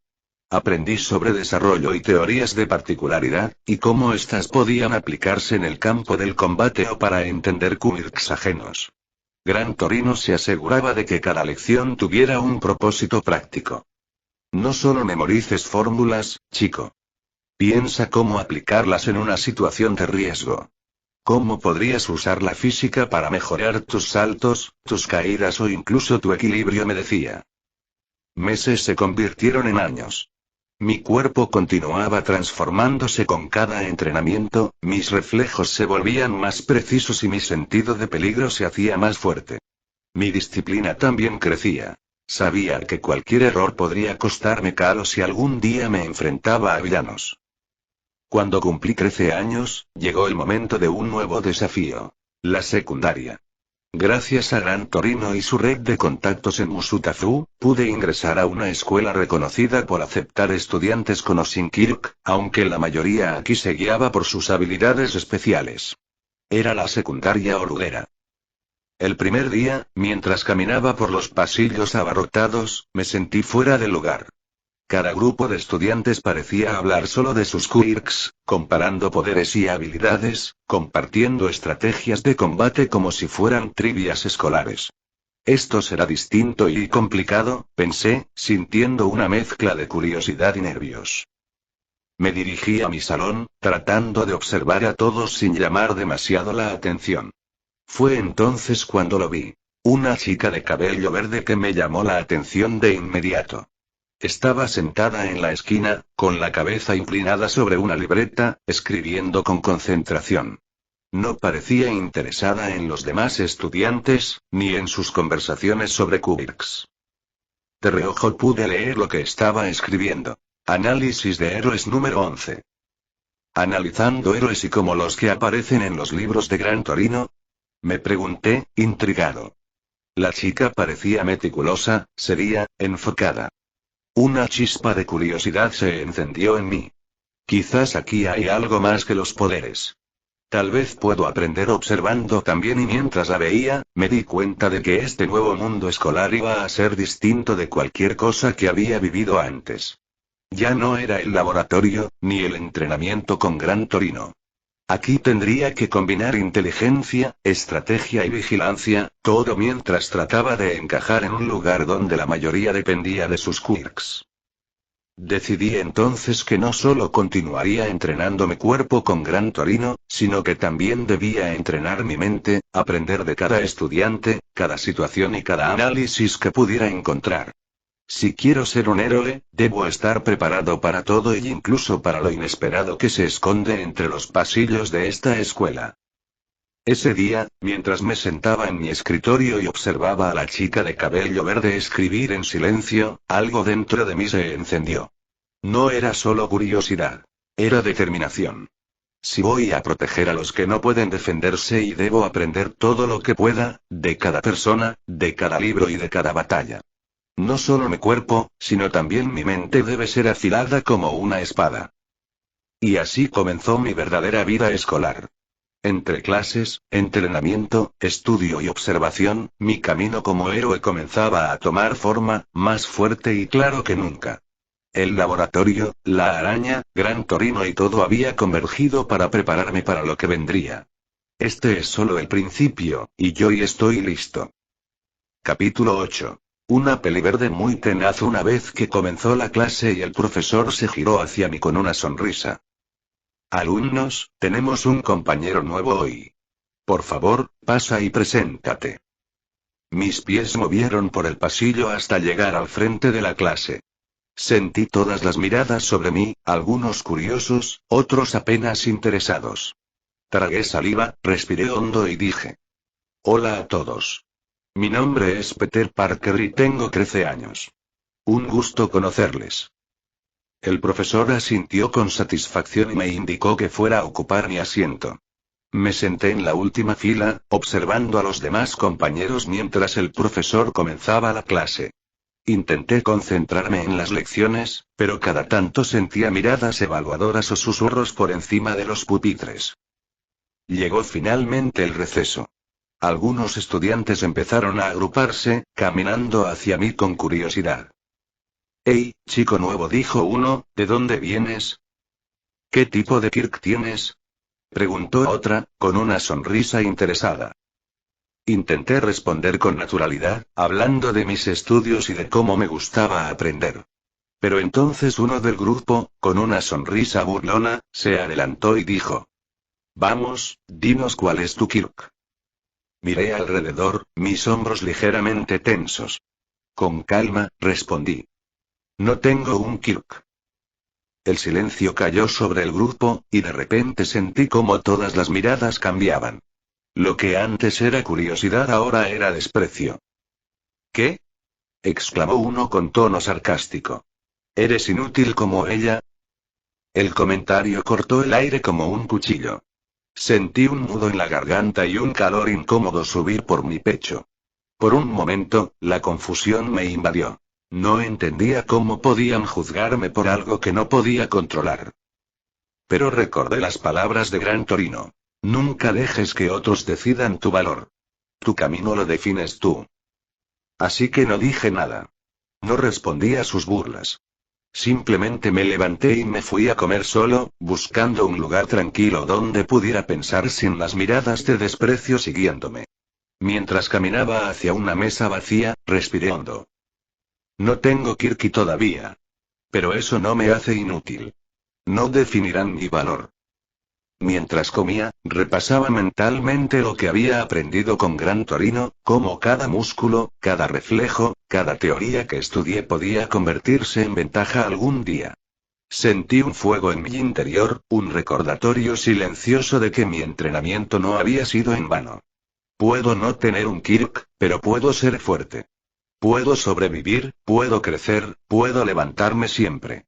Aprendí sobre desarrollo y teorías de particularidad, y cómo éstas podían aplicarse en el campo del combate o para entender quirks ajenos. Gran Torino se aseguraba de que cada lección tuviera un propósito práctico. No solo memorices fórmulas, chico. Piensa cómo aplicarlas en una situación de riesgo. ¿Cómo podrías usar la física para mejorar tus saltos, tus caídas o incluso tu equilibrio?, me decía. Meses se convirtieron en años. Mi cuerpo continuaba transformándose con cada entrenamiento, mis reflejos se volvían más precisos y mi sentido de peligro se hacía más fuerte. Mi disciplina también crecía. Sabía que cualquier error podría costarme caro si algún día me enfrentaba a villanos. Cuando cumplí 13 años, llegó el momento de un nuevo desafío: la secundaria. Gracias a Gran Torino y su red de contactos en Musutafu, pude ingresar a una escuela reconocida por aceptar estudiantes con Osinkirk, aunque la mayoría aquí se guiaba por sus habilidades especiales. Era la secundaria Orudera. El primer día, mientras caminaba por los pasillos abarrotados, me sentí fuera de lugar. Cada grupo de estudiantes parecía hablar solo de sus quirks, comparando poderes y habilidades, compartiendo estrategias de combate como si fueran trivias escolares. Esto será distinto y complicado, pensé, sintiendo una mezcla de curiosidad y nervios. Me dirigí a mi salón, tratando de observar a todos sin llamar demasiado la atención. Fue entonces cuando lo vi. Una chica de cabello verde que me llamó la atención de inmediato. Estaba sentada en la esquina, con la cabeza inclinada sobre una libreta, escribiendo con concentración. No parecía interesada en los demás estudiantes, ni en sus conversaciones sobre Quirks. De reojo pude leer lo que estaba escribiendo. Análisis de héroes número 11. ¿Analizando héroes y como los que aparecen en los libros de Gran Torino? Me pregunté, intrigado. La chica parecía meticulosa, seria, enfocada. Una chispa de curiosidad se encendió en mí. Quizás aquí hay algo más que los poderes. Tal vez puedo aprender observando también, y mientras la veía, me di cuenta de que este nuevo mundo escolar iba a ser distinto de cualquier cosa que había vivido antes. Ya no era el laboratorio, ni el entrenamiento con Gran Torino. Aquí tendría que combinar inteligencia, estrategia y vigilancia, todo mientras trataba de encajar en un lugar donde la mayoría dependía de sus quirks. Decidí entonces que no solo continuaría entrenando mi cuerpo con Gran Torino, sino que también debía entrenar mi mente, aprender de cada estudiante, cada situación y cada análisis que pudiera encontrar. Si quiero ser un héroe, debo estar preparado para todo y incluso para lo inesperado que se esconde entre los pasillos de esta escuela. Ese día, mientras me sentaba en mi escritorio y observaba a la chica de cabello verde escribir en silencio, algo dentro de mí se encendió. No era solo curiosidad. Era determinación. Si voy a proteger a los que no pueden defenderse y debo aprender todo lo que pueda, de cada persona, de cada libro y de cada batalla. No solo mi cuerpo, sino también mi mente debe ser afilada como una espada. Y así comenzó mi verdadera vida escolar. Entre clases, entrenamiento, estudio y observación, mi camino como héroe comenzaba a tomar forma, más fuerte y claro que nunca. El laboratorio, la araña, Gran Torino y todo había convergido para prepararme para lo que vendría. Este es solo el principio, y yo ya estoy listo. Capítulo 8. Una peli verde muy tenaz. Una vez que comenzó la clase y el profesor se giró hacia mí con una sonrisa. Alumnos, tenemos un compañero nuevo hoy. Por favor, pasa y preséntate. Mis pies movieron por el pasillo hasta llegar al frente de la clase. Sentí todas las miradas sobre mí, algunos curiosos, otros apenas interesados. Tragué saliva, respiré hondo y dije: Hola a todos. Mi nombre es Peter Parker y tengo 13 años. Un gusto conocerles. El profesor asintió con satisfacción y me indicó que fuera a ocupar mi asiento. Me senté en la última fila, observando a los demás compañeros mientras el profesor comenzaba la clase. Intenté concentrarme en las lecciones, pero cada tanto sentía miradas evaluadoras o susurros por encima de los pupitres. Llegó finalmente el receso. Algunos estudiantes empezaron a agruparse, caminando hacia mí con curiosidad. «Hey, chico nuevo», dijo uno, «¿de dónde vienes?» «¿Qué tipo de Kirk tienes?», preguntó otra, con una sonrisa interesada. Intenté responder con naturalidad, hablando de mis estudios y de cómo me gustaba aprender. Pero entonces uno del grupo, con una sonrisa burlona, se adelantó y dijo: «Vamos, dinos cuál es tu Kirk». Miré alrededor, mis hombros ligeramente tensos. Con calma, respondí: «No tengo un Kirk». El silencio cayó sobre el grupo, y de repente sentí como todas las miradas cambiaban. Lo que antes era curiosidad ahora era desprecio. «¿Qué?», exclamó uno con tono sarcástico. «¿Eres inútil como ella?». El comentario cortó el aire como un cuchillo. Sentí un nudo en la garganta y un calor incómodo subir por mi pecho. Por un momento, la confusión me invadió. No entendía cómo podían juzgarme por algo que no podía controlar. Pero recordé las palabras de Gran Torino. Nunca dejes que otros decidan tu valor. Tu camino lo defines tú. Así que no dije nada. No respondí a sus burlas. Simplemente me levanté y me fui a comer solo, buscando un lugar tranquilo donde pudiera pensar sin las miradas de desprecio siguiéndome. Mientras caminaba hacia una mesa vacía, respiré hondo. No tengo Kirky todavía. Pero eso no me hace inútil. No definirán mi valor. Mientras comía, repasaba mentalmente lo que había aprendido con Gran Torino, cómo cada músculo, cada reflejo, cada teoría que estudié podía convertirse en ventaja algún día. Sentí un fuego en mi interior, un recordatorio silencioso de que mi entrenamiento no había sido en vano. Puedo no tener un Kirk, pero puedo ser fuerte. Puedo sobrevivir, puedo crecer, puedo levantarme siempre.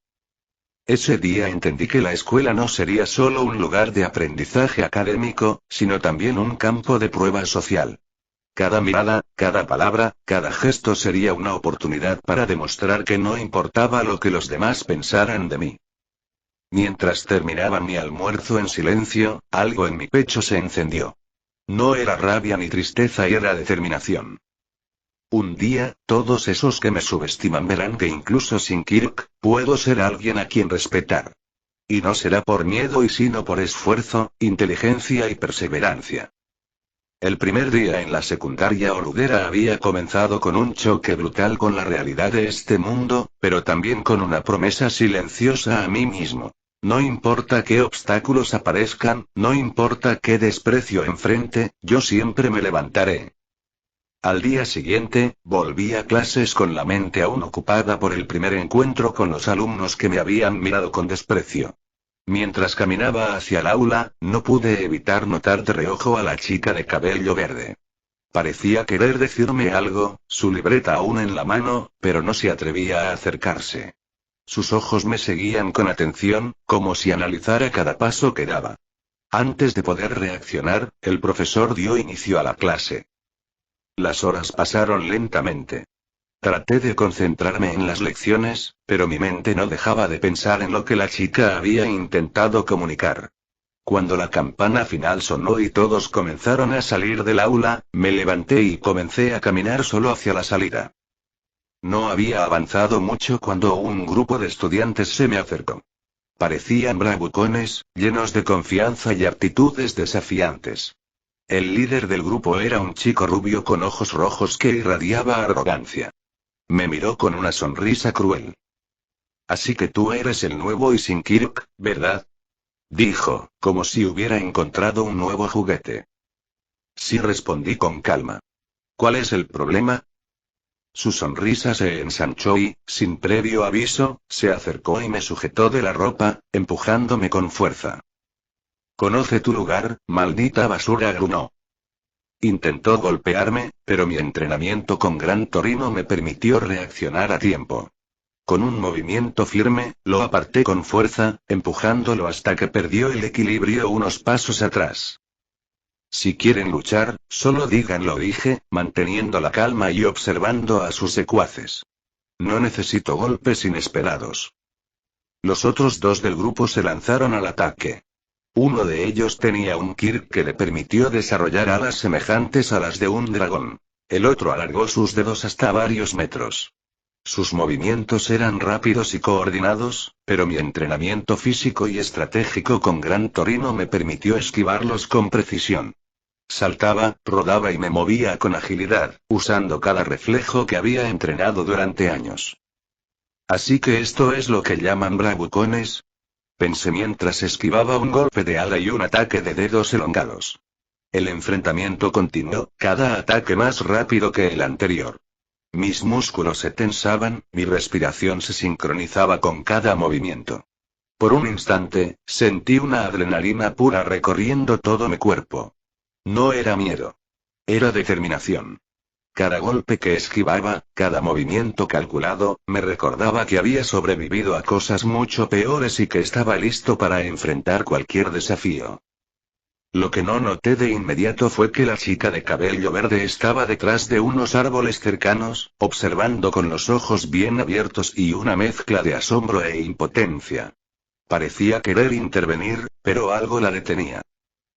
Ese día entendí que la escuela no sería solo un lugar de aprendizaje académico, sino también un campo de prueba social. Cada mirada, cada palabra, cada gesto sería una oportunidad para demostrar que no importaba lo que los demás pensaran de mí. Mientras terminaba mi almuerzo en silencio, algo en mi pecho se encendió. No era rabia ni tristeza, y era determinación. Un día, todos esos que me subestiman verán que incluso sin Kirk, puedo ser alguien a quien respetar. Y no será por miedo sino por esfuerzo, inteligencia y perseverancia. El primer día en la secundaria Oludera había comenzado con un choque brutal con la realidad de este mundo, pero también con una promesa silenciosa a mí mismo. No importa qué obstáculos aparezcan, no importa qué desprecio enfrente, yo siempre me levantaré. Al día siguiente, volví a clases con la mente aún ocupada por el primer encuentro con los alumnos que me habían mirado con desprecio. Mientras caminaba hacia el aula, no pude evitar notar de reojo a la chica de cabello verde. Parecía querer decirme algo, su libreta aún en la mano, pero no se atrevía a acercarse. Sus ojos me seguían con atención, como si analizara cada paso que daba. Antes de poder reaccionar, el profesor dio inicio a la clase. Las horas pasaron lentamente. Traté de concentrarme en las lecciones, pero mi mente no dejaba de pensar en lo que la chica había intentado comunicar. Cuando la campana final sonó y todos comenzaron a salir del aula, me levanté y comencé a caminar solo hacia la salida. No había avanzado mucho cuando un grupo de estudiantes se me acercó. Parecían bravucones, llenos de confianza y actitudes desafiantes. El líder del grupo era un chico rubio con ojos rojos que irradiaba arrogancia. Me miró con una sonrisa cruel. Así que tú eres el nuevo y sin Kirk, ¿verdad? Dijo, como si hubiera encontrado un nuevo juguete. Sí, respondí con calma. ¿Cuál es el problema? Su sonrisa se ensanchó y, sin previo aviso, se acercó y me sujetó de la ropa, empujándome con fuerza. Conoce tu lugar, maldita basura, grunó. Intentó golpearme, pero mi entrenamiento con Gran Torino me permitió reaccionar a tiempo. Con un movimiento firme, lo aparté con fuerza, empujándolo hasta que perdió el equilibrio unos pasos atrás. Si quieren luchar, solo díganlo, dije, manteniendo la calma y observando a sus secuaces. No necesito golpes inesperados. Los otros dos del grupo se lanzaron al ataque. Uno de ellos tenía un Kirk que le permitió desarrollar alas semejantes a las de un dragón. El otro alargó sus dedos hasta varios metros. Sus movimientos eran rápidos y coordinados, pero mi entrenamiento físico y estratégico con Gran Torino me permitió esquivarlos con precisión. Saltaba, rodaba y me movía con agilidad, usando cada reflejo que había entrenado durante años. Así que esto es lo que llaman bravucones, pensé mientras esquivaba un golpe de ala y un ataque de dedos elongados. El enfrentamiento continuó, cada ataque más rápido que el anterior. Mis músculos se tensaban, mi respiración se sincronizaba con cada movimiento. Por un instante, sentí una adrenalina pura recorriendo todo mi cuerpo. No era miedo. Era determinación. Cada golpe que esquivaba, cada movimiento calculado, me recordaba que había sobrevivido a cosas mucho peores y que estaba listo para enfrentar cualquier desafío. Lo que no noté de inmediato fue que la chica de cabello verde estaba detrás de unos árboles cercanos, observando con los ojos bien abiertos y una mezcla de asombro e impotencia. Parecía querer intervenir, pero algo la detenía.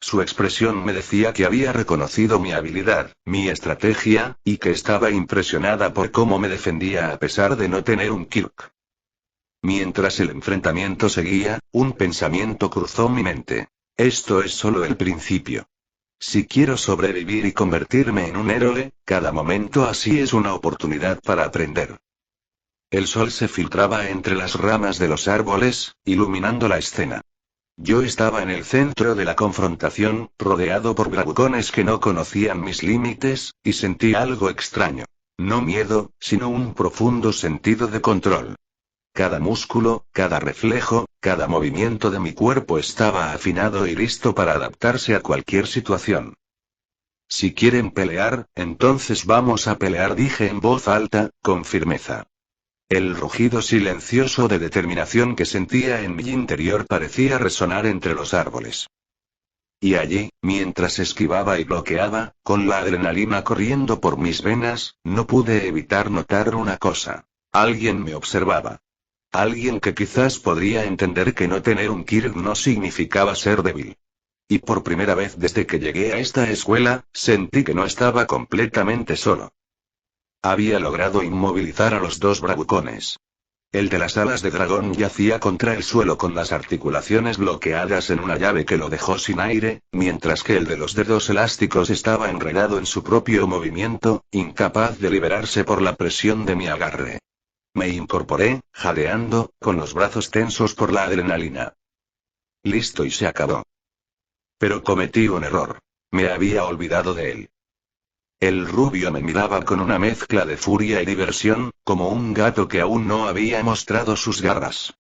Su expresión me decía que había reconocido mi habilidad, mi estrategia, y que estaba impresionada por cómo me defendía a pesar de no tener un Kirk. Mientras el enfrentamiento seguía, un pensamiento cruzó mi mente. Esto es solo el principio. Si quiero sobrevivir y convertirme en un héroe, cada momento así es una oportunidad para aprender. El sol se filtraba entre las ramas de los árboles, iluminando la escena. Yo estaba en el centro de la confrontación, rodeado por bravucones que no conocían mis límites, y sentí algo extraño. No miedo, sino un profundo sentido de control. Cada músculo, cada reflejo, cada movimiento de mi cuerpo estaba afinado y listo para adaptarse a cualquier situación. Si quieren pelear, entonces vamos a pelear, dije en voz alta, con firmeza. El rugido silencioso de determinación que sentía en mi interior parecía resonar entre los árboles. Y allí, mientras esquivaba y bloqueaba, con la adrenalina corriendo por mis venas, no pude evitar notar una cosa. Alguien me observaba. Alguien que quizás podría entender que no tener un Kirk no significaba ser débil. Y por primera vez desde que llegué a esta escuela, sentí que no estaba completamente solo. Había logrado inmovilizar a los dos bravucones. El de las alas de dragón yacía contra el suelo con las articulaciones bloqueadas en una llave que lo dejó sin aire, mientras que el de los dedos elásticos estaba enredado en su propio movimiento, incapaz de liberarse por la presión de mi agarre. Me incorporé, jadeando, con los brazos tensos por la adrenalina. Listo, y se acabó. Pero cometí un error. Me había olvidado de él. El rubio me miraba con una mezcla de furia y diversión, como un gato que aún no había mostrado sus garras.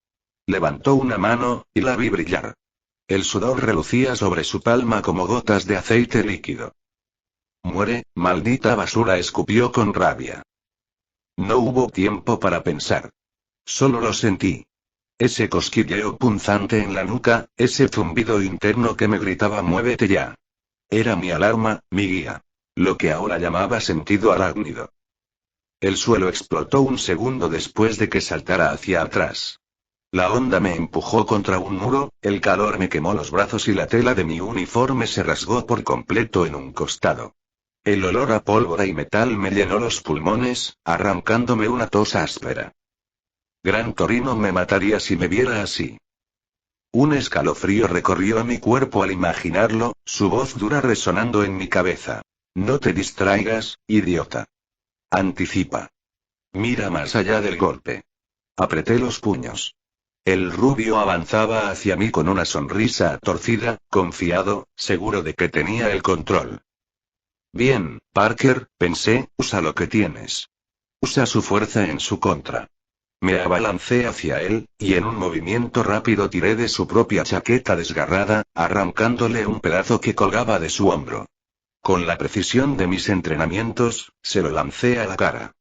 Levantó una mano, y la vi brillar. El sudor relucía sobre su palma como gotas de aceite líquido. Muere, maldita basura, escupió con rabia. No hubo tiempo para pensar. Solo lo sentí. Ese cosquilleo punzante en la nuca, ese zumbido interno que me gritaba muévete ya. Era mi alarma, mi guía. Lo que ahora llamaba sentido arácnido. El suelo explotó un segundo después de que saltara hacia atrás. La onda me empujó contra un muro, el calor me quemó los brazos y la tela de mi uniforme se rasgó por completo en un costado. El olor a pólvora y metal me llenó los pulmones, arrancándome una tos áspera. Gran Torino me mataría si me viera así. Un escalofrío recorrió mi cuerpo al imaginarlo, su voz dura resonando en mi cabeza. No te distraigas, idiota. Anticipa. Mira más allá del golpe. Apreté los puños. El rubio avanzaba hacia mí con una sonrisa torcida, confiado, seguro de que tenía el control. Bien, Parker, pensé, usa lo que tienes. Usa su fuerza en su contra. Me abalancé hacia él, y en un movimiento rápido tiré de su propia chaqueta desgarrada, arrancándole un pedazo que colgaba de su hombro. Con la precisión de mis entrenamientos, se lo lancé a la cara.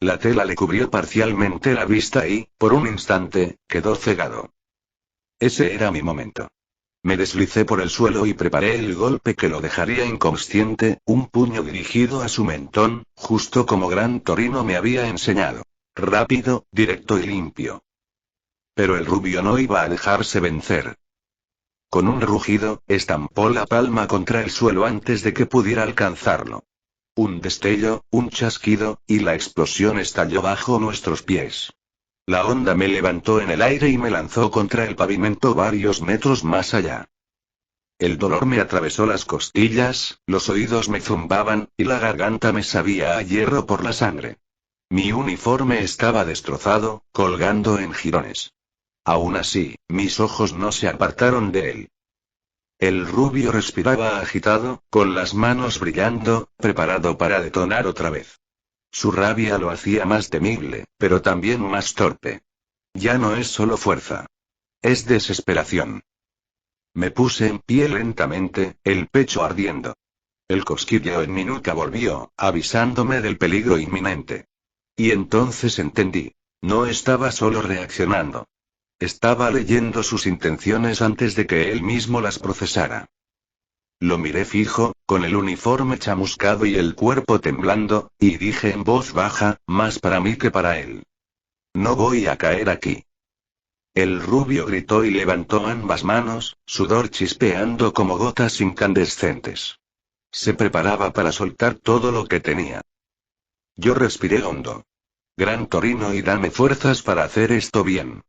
La tela le cubrió parcialmente la vista y, por un instante, quedó cegado. Ese era mi momento. Me deslicé por el suelo y preparé el golpe que lo dejaría inconsciente, un puño dirigido a su mentón, justo como Gran Torino me había enseñado. Rápido, directo y limpio. Pero el rubio no iba a dejarse vencer. Con un rugido, estampó la palma contra el suelo antes de que pudiera alcanzarlo. Un destello, un chasquido, y la explosión estalló bajo nuestros pies. La onda me levantó en el aire y me lanzó contra el pavimento varios metros más allá. El dolor me atravesó las costillas, los oídos me zumbaban, y la garganta me sabía a hierro por la sangre. Mi uniforme estaba destrozado, colgando en jirones. Aún así, mis ojos no se apartaron de él. El rubio respiraba agitado, con las manos brillando, preparado para detonar otra vez. Su rabia lo hacía más temible, pero también más torpe. Ya no es solo fuerza. Es desesperación. Me puse en pie lentamente, el pecho ardiendo. El cosquilleo en mi nuca volvió, avisándome del peligro inminente. Y entonces entendí. No estaba solo reaccionando. Estaba leyendo sus intenciones antes de que él mismo las procesara. Lo miré fijo, con el uniforme chamuscado y el cuerpo temblando, y dije en voz baja, más para mí que para él. No voy a caer aquí. El rubio gritó y levantó ambas manos, sudor chispeando como gotas incandescentes. Se preparaba para soltar todo lo que tenía. Yo respiré hondo. Gran Torino, y dame fuerzas para hacer esto bien.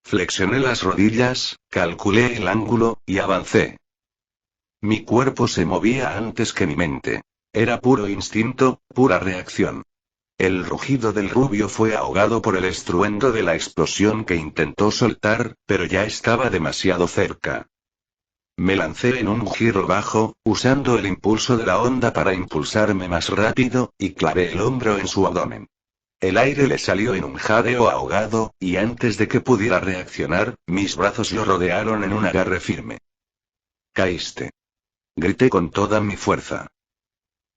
Flexioné las rodillas, calculé el ángulo, y avancé. Mi cuerpo se movía antes que mi mente. Era puro instinto, pura reacción. El rugido del rubio fue ahogado por el estruendo de la explosión que intentó soltar, pero ya estaba demasiado cerca. Me lancé en un giro bajo, usando el impulso de la onda para impulsarme más rápido, y clavé el hombro en su abdomen. El aire le salió en un jadeo ahogado, y antes de que pudiera reaccionar, mis brazos lo rodearon en un agarre firme. «Caíste», grité con toda mi fuerza.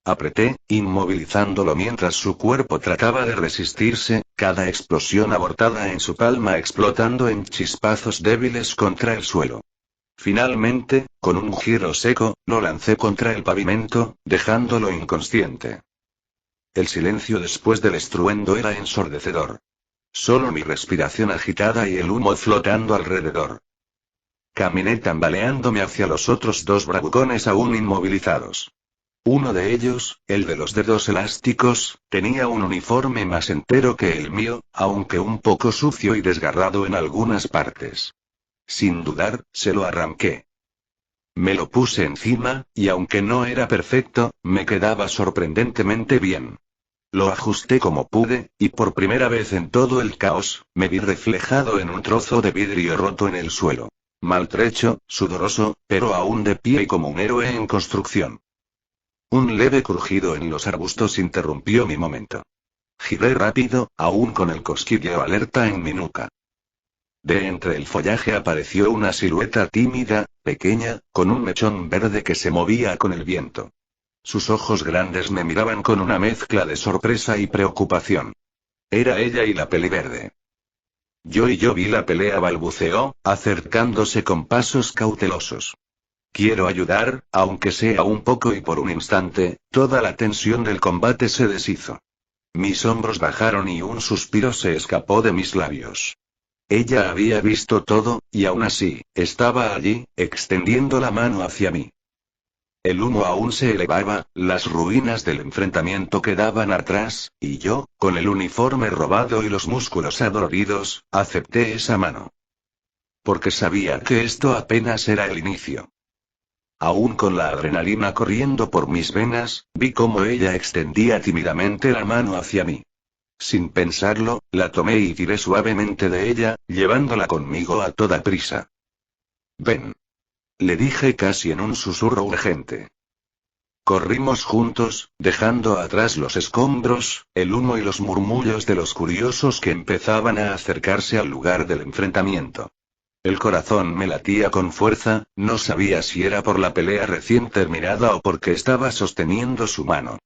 Apreté, inmovilizándolo mientras su cuerpo trataba de resistirse, cada explosión abortada en su palma explotando en chispazos débiles contra el suelo. Finalmente, con un giro seco, lo lancé contra el pavimento, dejándolo inconsciente. El silencio después del estruendo era ensordecedor. Solo mi respiración agitada y el humo flotando alrededor. Caminé tambaleándome hacia los otros dos bravucones aún inmovilizados. Uno de ellos, el de los dedos elásticos, tenía un uniforme más entero que el mío, aunque un poco sucio y desgarrado en algunas partes. Sin dudar, se lo arranqué. Me lo puse encima, y aunque no era perfecto, me quedaba sorprendentemente bien. Lo ajusté como pude, y por primera vez en todo el caos, me vi reflejado en un trozo de vidrio roto en el suelo. Maltrecho, sudoroso, pero aún de pie y como un héroe en construcción. Un leve crujido en los arbustos interrumpió mi momento. Giré rápido, aún con el cosquilleo alerta en mi nuca. De entre el follaje apareció una silueta tímida, pequeña, con un mechón verde que se movía con el viento. Sus ojos grandes me miraban con una mezcla de sorpresa y preocupación. Era ella y la peliverde. Yo vi la pelea, balbuceó, acercándose con pasos cautelosos. Quiero ayudar, aunque sea un poco, y por un instante, toda la tensión del combate se deshizo. Mis hombros bajaron y un suspiro se escapó de mis labios. Ella había visto todo, y aún así, estaba allí, extendiendo la mano hacia mí. El humo aún se elevaba, las ruinas del enfrentamiento quedaban atrás, y yo, con el uniforme robado y los músculos adoloridos, acepté esa mano. Porque sabía que esto apenas era el inicio. Aún con la adrenalina corriendo por mis venas, vi cómo ella extendía tímidamente la mano hacia mí. Sin pensarlo, la tomé y tiré suavemente de ella, llevándola conmigo a toda prisa. «Ven», le dije casi en un susurro urgente. Corrimos juntos, dejando atrás los escombros, el humo y los murmullos de los curiosos que empezaban a acercarse al lugar del enfrentamiento. El corazón me latía con fuerza, no sabía si era por la pelea recién terminada o porque estaba sosteniendo su mano.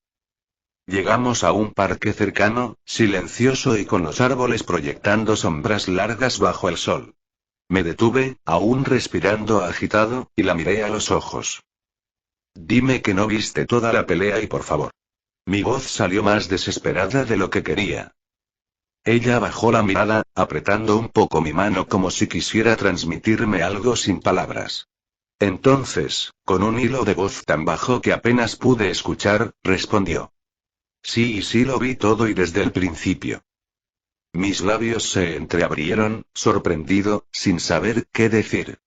Llegamos a un parque cercano, silencioso y con los árboles proyectando sombras largas bajo el sol. Me detuve, aún respirando agitado, y la miré a los ojos. «Dime que no viste toda la pelea y por favor». Mi voz salió más desesperada de lo que quería. Ella bajó la mirada, apretando un poco mi mano como si quisiera transmitirme algo sin palabras. Entonces, con un hilo de voz tan bajo que apenas pude escuchar, respondió. «Sí, lo vi todo y desde el principio». Mis labios se entreabrieron, sorprendido, sin saber qué decir.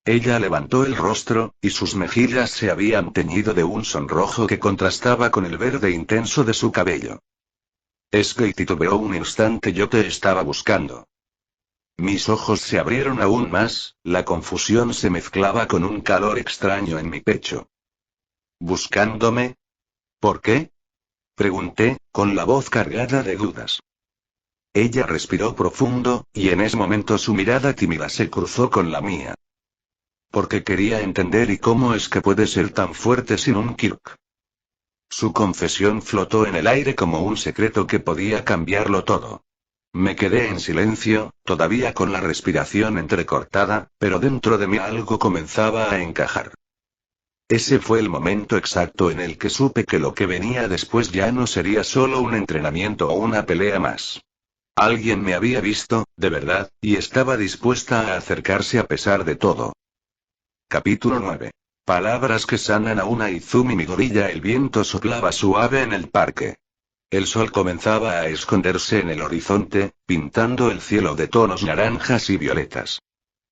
Ella levantó el rostro, y sus mejillas se habían teñido de un sonrojo que contrastaba con el verde intenso de su cabello. «Es que», titubeó un instante, «yo te estaba buscando». Mis ojos se abrieron aún más, la confusión se mezclaba con un calor extraño en mi pecho. «¿Buscándome? ¿Por qué?», pregunté, con la voz cargada de dudas. Ella respiró profundo, y en ese momento su mirada tímida se cruzó con la mía. «Porque quería entender y cómo es que puede ser tan fuerte sin un Kirk». Su confesión flotó en el aire como un secreto que podía cambiarlo todo. Me quedé en silencio, todavía con la respiración entrecortada, pero dentro de mí algo comenzaba a encajar. Ese fue el momento exacto en el que supe que lo que venía después ya no sería solo un entrenamiento o una pelea más. Alguien me había visto, de verdad, y estaba dispuesta a acercarse a pesar de todo. Capítulo 9. Palabras que sanan a una Izumi Midoriya. El viento soplaba suave en el parque. El sol comenzaba a esconderse en el horizonte, pintando el cielo de tonos naranjas y violetas.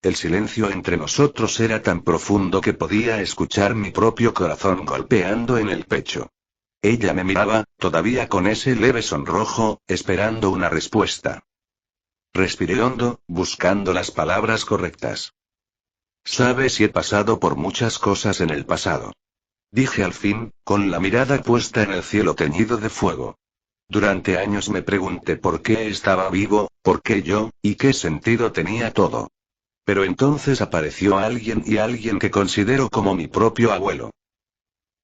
El silencio entre nosotros era tan profundo que podía escuchar mi propio corazón golpeando en el pecho. Ella me miraba, todavía con ese leve sonrojo, esperando una respuesta. Respiré hondo, buscando las palabras correctas. Sabes si he pasado por muchas cosas en el pasado. Dije al fin, con la mirada puesta en el cielo teñido de fuego. Durante años me pregunté por qué estaba vivo, por qué yo, y qué sentido tenía todo. Pero entonces apareció alguien que considero como mi propio abuelo.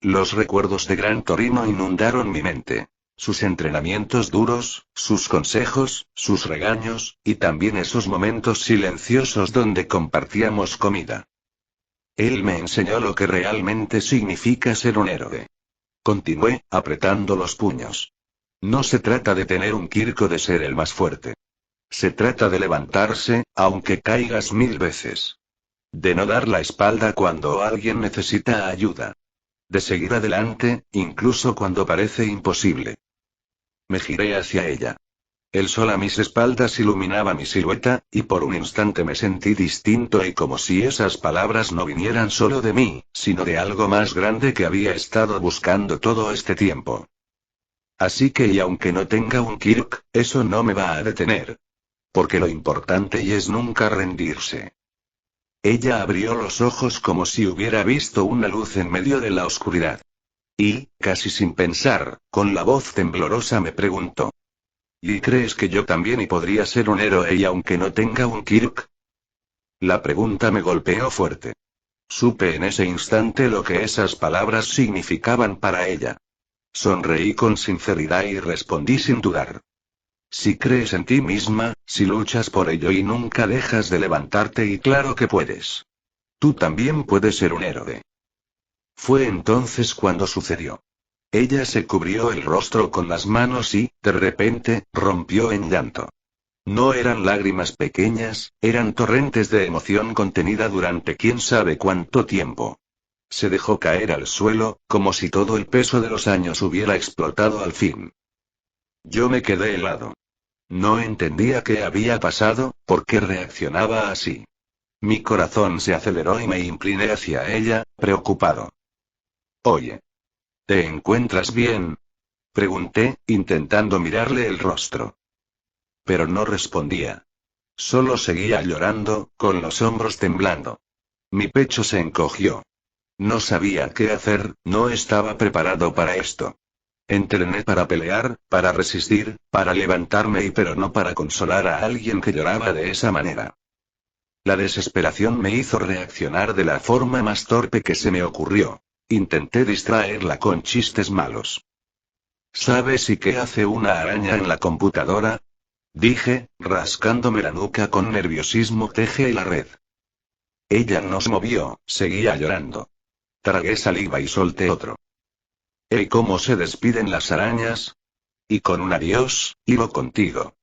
Los recuerdos de Gran Torino inundaron mi mente. Sus entrenamientos duros, sus consejos, sus regaños, y también esos momentos silenciosos donde compartíamos comida. Él me enseñó lo que realmente significa ser un héroe. Continué, apretando los puños. No se trata de tener un Kirk o de ser el más fuerte. Se trata de levantarse, aunque caigas 1000 veces. De no dar la espalda cuando alguien necesita ayuda. De seguir adelante, incluso cuando parece imposible. Me giré hacia ella. El sol a mis espaldas iluminaba mi silueta, y por un instante me sentí distinto y como si esas palabras no vinieran solo de mí, sino de algo más grande que había estado buscando todo este tiempo. Así que y aunque no tenga un Kirk, eso no me va a detener. Porque lo importante y es nunca rendirse. Ella abrió los ojos como si hubiera visto una luz en medio de la oscuridad. Y, casi sin pensar, con la voz temblorosa me preguntó. ¿Y crees que yo también y podría ser un héroe y aunque no tenga un Kirk? La pregunta me golpeó fuerte. Supe en ese instante lo que esas palabras significaban para ella. Sonreí con sinceridad y respondí sin dudar. Si crees en ti misma, si luchas por ello y nunca dejas de levantarte y claro que puedes. Tú también puedes ser un héroe. Fue entonces cuando sucedió. Ella se cubrió el rostro con las manos y, de repente, rompió en llanto. No eran lágrimas pequeñas, eran torrentes de emoción contenida durante quién sabe cuánto tiempo. Se dejó caer al suelo, como si todo el peso de los años hubiera explotado al fin. Yo me quedé helado. No entendía qué había pasado, por qué reaccionaba así. Mi corazón se aceleró y me incliné hacia ella, preocupado. Oye. ¿Te encuentras bien? Pregunté, intentando mirarle el rostro. Pero no respondía. Solo seguía llorando, con los hombros temblando. Mi pecho se encogió. No sabía qué hacer, no estaba preparado para esto. Entrené para pelear, para resistir, para levantarme pero no para consolar a alguien que lloraba de esa manera. La desesperación me hizo reaccionar de la forma más torpe que se me ocurrió. Intenté distraerla con chistes malos. ¿Sabes y qué hace una araña en la computadora? Dije, rascándome la nuca con nerviosismo. Teje la red. Ella no se movió, seguía llorando. Tragué saliva y solté otro. ¿Y cómo se despiden las arañas? Y con un adiós, hilo contigo.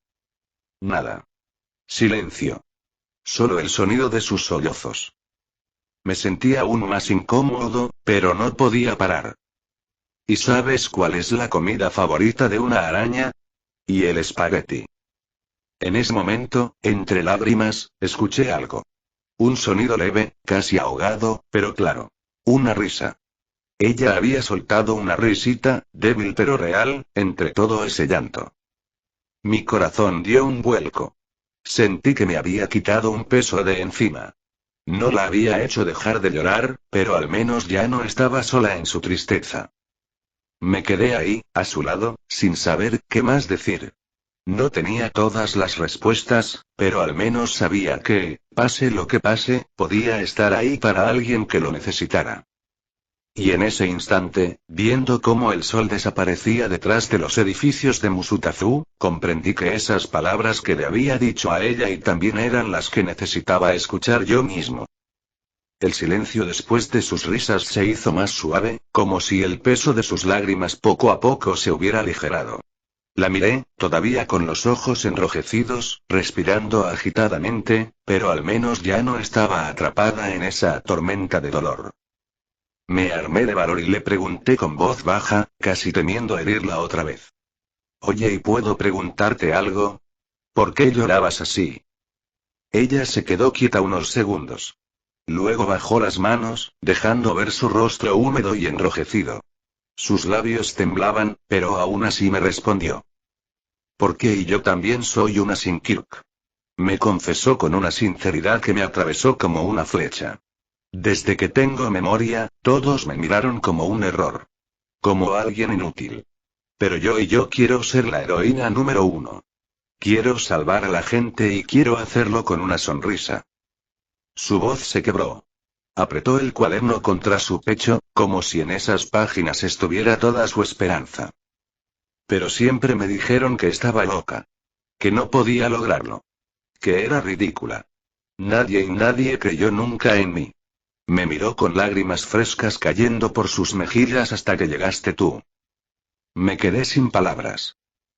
Nada. Silencio. Solo el sonido de sus sollozos. Me sentía aún más incómodo, pero no podía parar. ¿Y sabes cuál es la comida favorita de una araña? Y el espagueti. En ese momento, entre lágrimas, escuché algo. Un sonido leve, casi ahogado, pero claro. Una risa. Ella había soltado una risita, débil pero real, entre todo ese llanto. Mi corazón dio un vuelco. Sentí que me había quitado un peso de encima. No la había hecho dejar de llorar, pero al menos ya no estaba sola en su tristeza. Me quedé ahí, a su lado, sin saber qué más decir. No tenía todas las respuestas, pero al menos sabía que, pase lo que pase, podía estar ahí para alguien que lo necesitara. Y en ese instante, viendo cómo el sol desaparecía detrás de los edificios de Musutazu, comprendí que esas palabras que le había dicho a ella y también eran las que necesitaba escuchar yo mismo. El silencio después de sus risas se hizo más suave, como si el peso de sus lágrimas poco a poco se hubiera aligerado. La miré, todavía con los ojos enrojecidos, respirando agitadamente, pero al menos ya no estaba atrapada en esa tormenta de dolor. Me armé de valor y le pregunté con voz baja, casi temiendo herirla otra vez. Oye, ¿y puedo preguntarte algo? ¿Por qué llorabas así? Ella se quedó quieta unos segundos. Luego bajó las manos, dejando ver su rostro húmedo y enrojecido. Sus labios temblaban, pero aún así me respondió. Porque y yo también soy una Sinkirk. Me confesó con una sinceridad que me atravesó como una flecha. Desde que tengo memoria, todos me miraron como un error. Como alguien inútil. Pero yo quiero ser la heroína número 1. Quiero salvar a la gente y quiero hacerlo con una sonrisa. Su voz se quebró. Apretó el cuaderno contra su pecho, como si en esas páginas estuviera toda su esperanza. Pero siempre me dijeron que estaba loca. Que no podía lograrlo. Que era ridícula. Nadie creyó nunca en mí. Me miró con lágrimas frescas cayendo por sus mejillas hasta que llegaste tú. Me quedé sin palabras.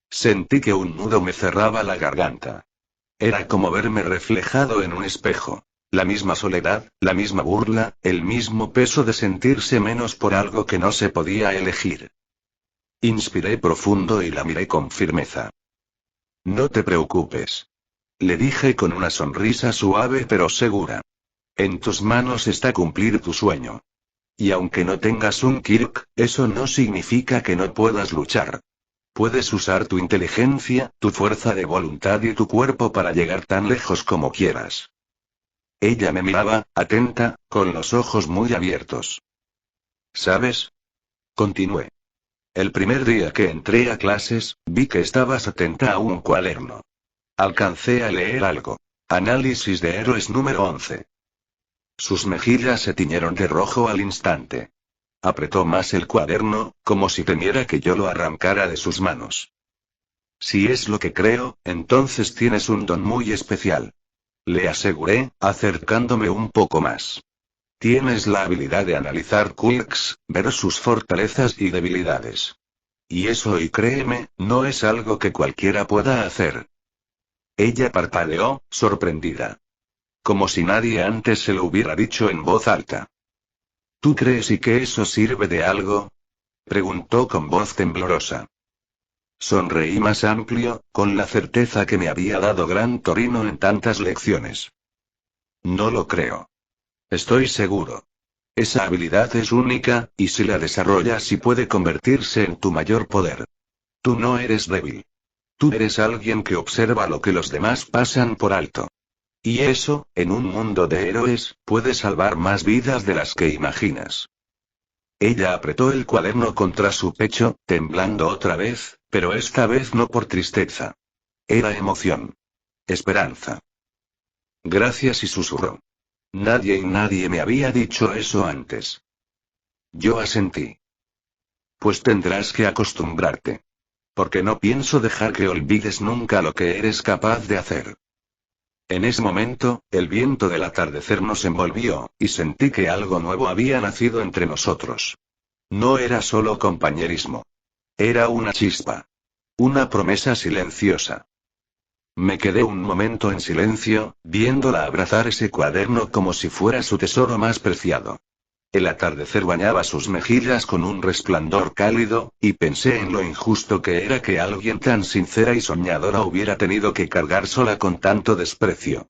Sentí que un nudo me cerraba la garganta. Era como verme reflejado en un espejo. La misma soledad, la misma burla, el mismo peso de sentirse menos por algo que no se podía elegir. Inspiré profundo y la miré con firmeza. No te preocupes. Le dije con una sonrisa suave pero segura. En tus manos está cumplir tu sueño. Y aunque no tengas un Kirk, eso no significa que no puedas luchar. Puedes usar tu inteligencia, tu fuerza de voluntad y tu cuerpo para llegar tan lejos como quieras. Ella me miraba, atenta, con los ojos muy abiertos. ¿Sabes? Continué. El primer día que entré a clases, vi que estabas atenta a un cuaderno. Alcancé a leer algo. Análisis de héroes número 11. Sus mejillas se tiñeron de rojo al instante. Apretó más el cuaderno, como si temiera que yo lo arrancara de sus manos. Si es lo que creo, entonces tienes un don muy especial. Le aseguré, acercándome un poco más. Tienes la habilidad de analizar Kirks, ver sus fortalezas y debilidades. Y eso, y créeme, no es algo que cualquiera pueda hacer. Ella parpadeó, sorprendida. Como si nadie antes se lo hubiera dicho en voz alta. ¿Tú crees y que eso sirve de algo? Preguntó con voz temblorosa. Sonreí más amplio, con la certeza que me había dado Gran Torino en tantas lecciones. No lo creo. Estoy seguro. Esa habilidad es única, y si la desarrollas sí puede convertirse en tu mayor poder. Tú no eres débil. Tú eres alguien que observa lo que los demás pasan por alto. Y eso, en un mundo de héroes, puede salvar más vidas de las que imaginas. Ella apretó el cuaderno contra su pecho, temblando otra vez, pero esta vez no por tristeza. Era emoción. Esperanza. Gracias, y susurró. Nadie me había dicho eso antes. Yo asentí. Pues tendrás que acostumbrarte. Porque no pienso dejar que olvides nunca lo que eres capaz de hacer. En ese momento, el viento del atardecer nos envolvió, y sentí que algo nuevo había nacido entre nosotros. No era solo compañerismo. Era una chispa. Una promesa silenciosa. Me quedé un momento en silencio, viéndola abrazar ese cuaderno como si fuera su tesoro más preciado. El atardecer bañaba sus mejillas con un resplandor cálido, y pensé en lo injusto que era que alguien tan sincera y soñadora hubiera tenido que cargar sola con tanto desprecio.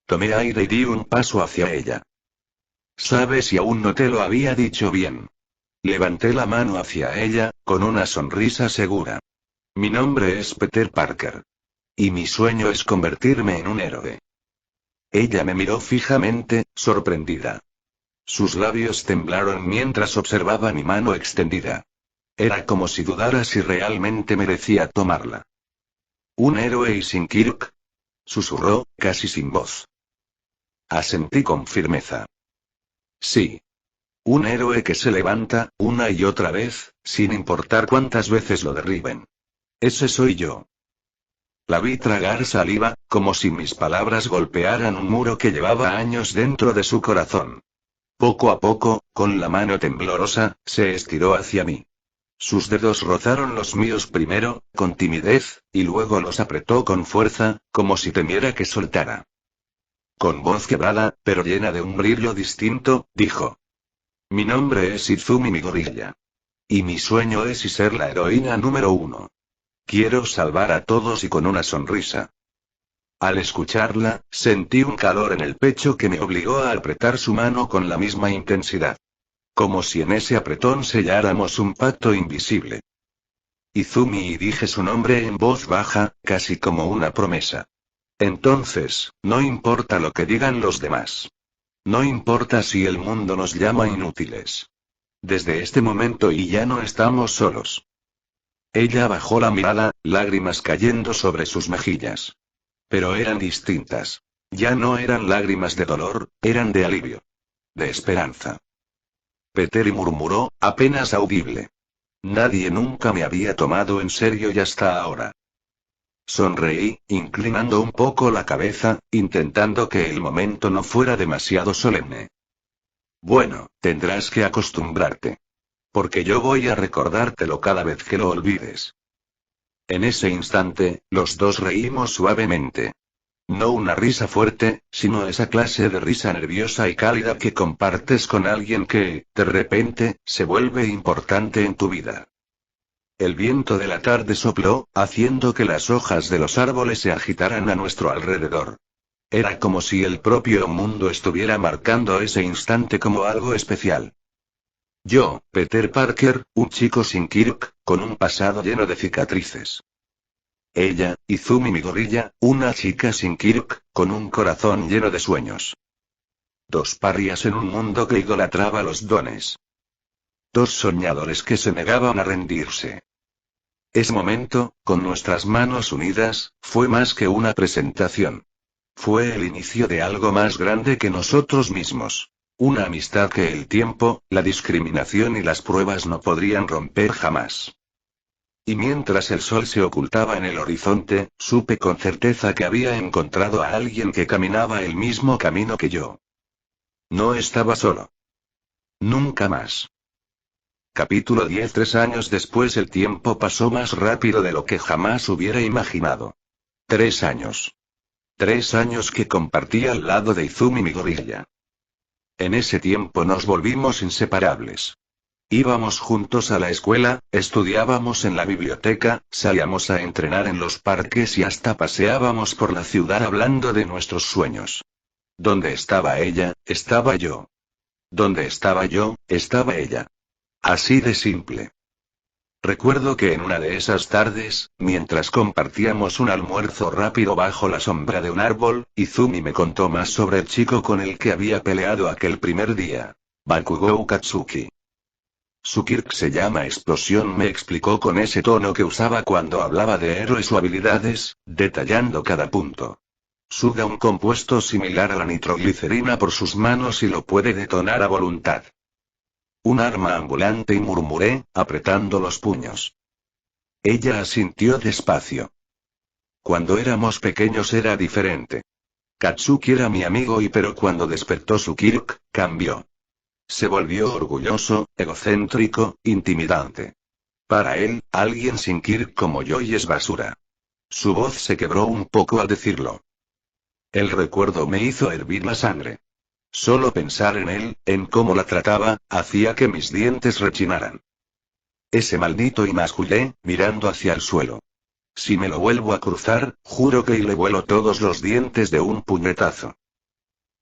Tomé aire y di un paso hacia ella. ¿Sabes? Y aún no te lo había dicho bien. Levanté la mano hacia ella, con una sonrisa segura. Mi nombre es Peter Parker. Y mi sueño es convertirme en un héroe. Ella me miró fijamente, sorprendida. Sus labios temblaron mientras observaba mi mano extendida. Era como si dudara si realmente merecía tomarla. ¿Un héroe y sin Kirk? Susurró, casi sin voz. Asentí con firmeza. Sí. Un héroe que se levanta, una y otra vez, sin importar cuántas veces lo derriben. Ese soy yo. La vi tragar saliva, como si mis palabras golpearan un muro que llevaba años dentro de su corazón. Poco a poco, con la mano temblorosa, se estiró hacia mí. Sus dedos rozaron los míos primero, con timidez, y luego los apretó con fuerza, como si temiera que soltara. Con voz quebrada, pero llena de un brillo distinto, dijo. Mi nombre es Izumi Midoriya. Y mi sueño es ser la heroína número 1. Quiero salvar a todos y con una sonrisa. Al escucharla, sentí un calor en el pecho que me obligó a apretar su mano con la misma intensidad. Como si en ese apretón selláramos un pacto invisible. Izumi, y dije su nombre en voz baja, casi como una promesa. Entonces, no importa lo que digan los demás. No importa si el mundo nos llama inútiles. Desde este momento y ya no estamos solos. Ella bajó la mirada, lágrimas cayendo sobre sus mejillas. Pero eran distintas. Ya no eran lágrimas de dolor, eran de alivio. De esperanza. Peteri murmuró, apenas audible. Nadie nunca me había tomado en serio y hasta ahora. Sonreí, inclinando un poco la cabeza, intentando que el momento no fuera demasiado solemne. Bueno, tendrás que acostumbrarte. Porque yo voy a recordártelo cada vez que lo olvides. En ese instante, los dos reímos suavemente. No una risa fuerte, sino esa clase de risa nerviosa y cálida que compartes con alguien que, de repente, se vuelve importante en tu vida. El viento de la tarde sopló, haciendo que las hojas de los árboles se agitaran a nuestro alrededor. Era como si el propio mundo estuviera marcando ese instante como algo especial. Yo, Peter Parker, un chico sin Kirk, con un pasado lleno de cicatrices. Ella, Izumi Midoriya, una chica sin Kirk, con un corazón lleno de sueños. Dos parias en un mundo que idolatraba los dones. Dos soñadores que se negaban a rendirse. Ese momento, con nuestras manos unidas, fue más que una presentación. Fue el inicio de algo más grande que nosotros mismos. Una amistad que el tiempo, la discriminación y las pruebas no podrían romper jamás. Y mientras el sol se ocultaba en el horizonte, supe con certeza que había encontrado a alguien que caminaba el mismo camino que yo. No estaba solo. Nunca más. Capítulo 10. 3 años después el tiempo pasó más rápido de lo que jamás hubiera imaginado. 3 años. 3 años que compartí al lado de Izumi Midoriya. En ese tiempo nos volvimos inseparables. Íbamos juntos a la escuela, estudiábamos en la biblioteca, salíamos a entrenar en los parques y hasta paseábamos por la ciudad hablando de nuestros sueños. Donde estaba ella, estaba yo. Donde estaba yo, estaba ella. Así de simple. Recuerdo que en una de esas tardes, mientras compartíamos un almuerzo rápido bajo la sombra de un árbol, Izumi me contó más sobre el chico con el que había peleado aquel primer día. Bakugou Katsuki. Su Kirk se llama Explosión, me explicó con ese tono que usaba cuando hablaba de héroes o habilidades, detallando cada punto. Suga un compuesto similar a la nitroglicerina por sus manos y lo puede detonar a voluntad. Un arma ambulante, y murmuré, apretando los puños. Ella asintió despacio. Cuando éramos pequeños era diferente. Katsuki era mi amigo pero cuando despertó su Kirk, cambió. Se volvió orgulloso, egocéntrico, intimidante. Para él, alguien sin Kirk como yo y es basura. Su voz se quebró un poco al decirlo. El recuerdo me hizo hervir la sangre. Solo pensar en él, en cómo la trataba, hacía que mis dientes rechinaran. Ese maldito, y mascullé, mirando hacia el suelo. Si me lo vuelvo a cruzar, juro que le vuelo todos los dientes de un puñetazo.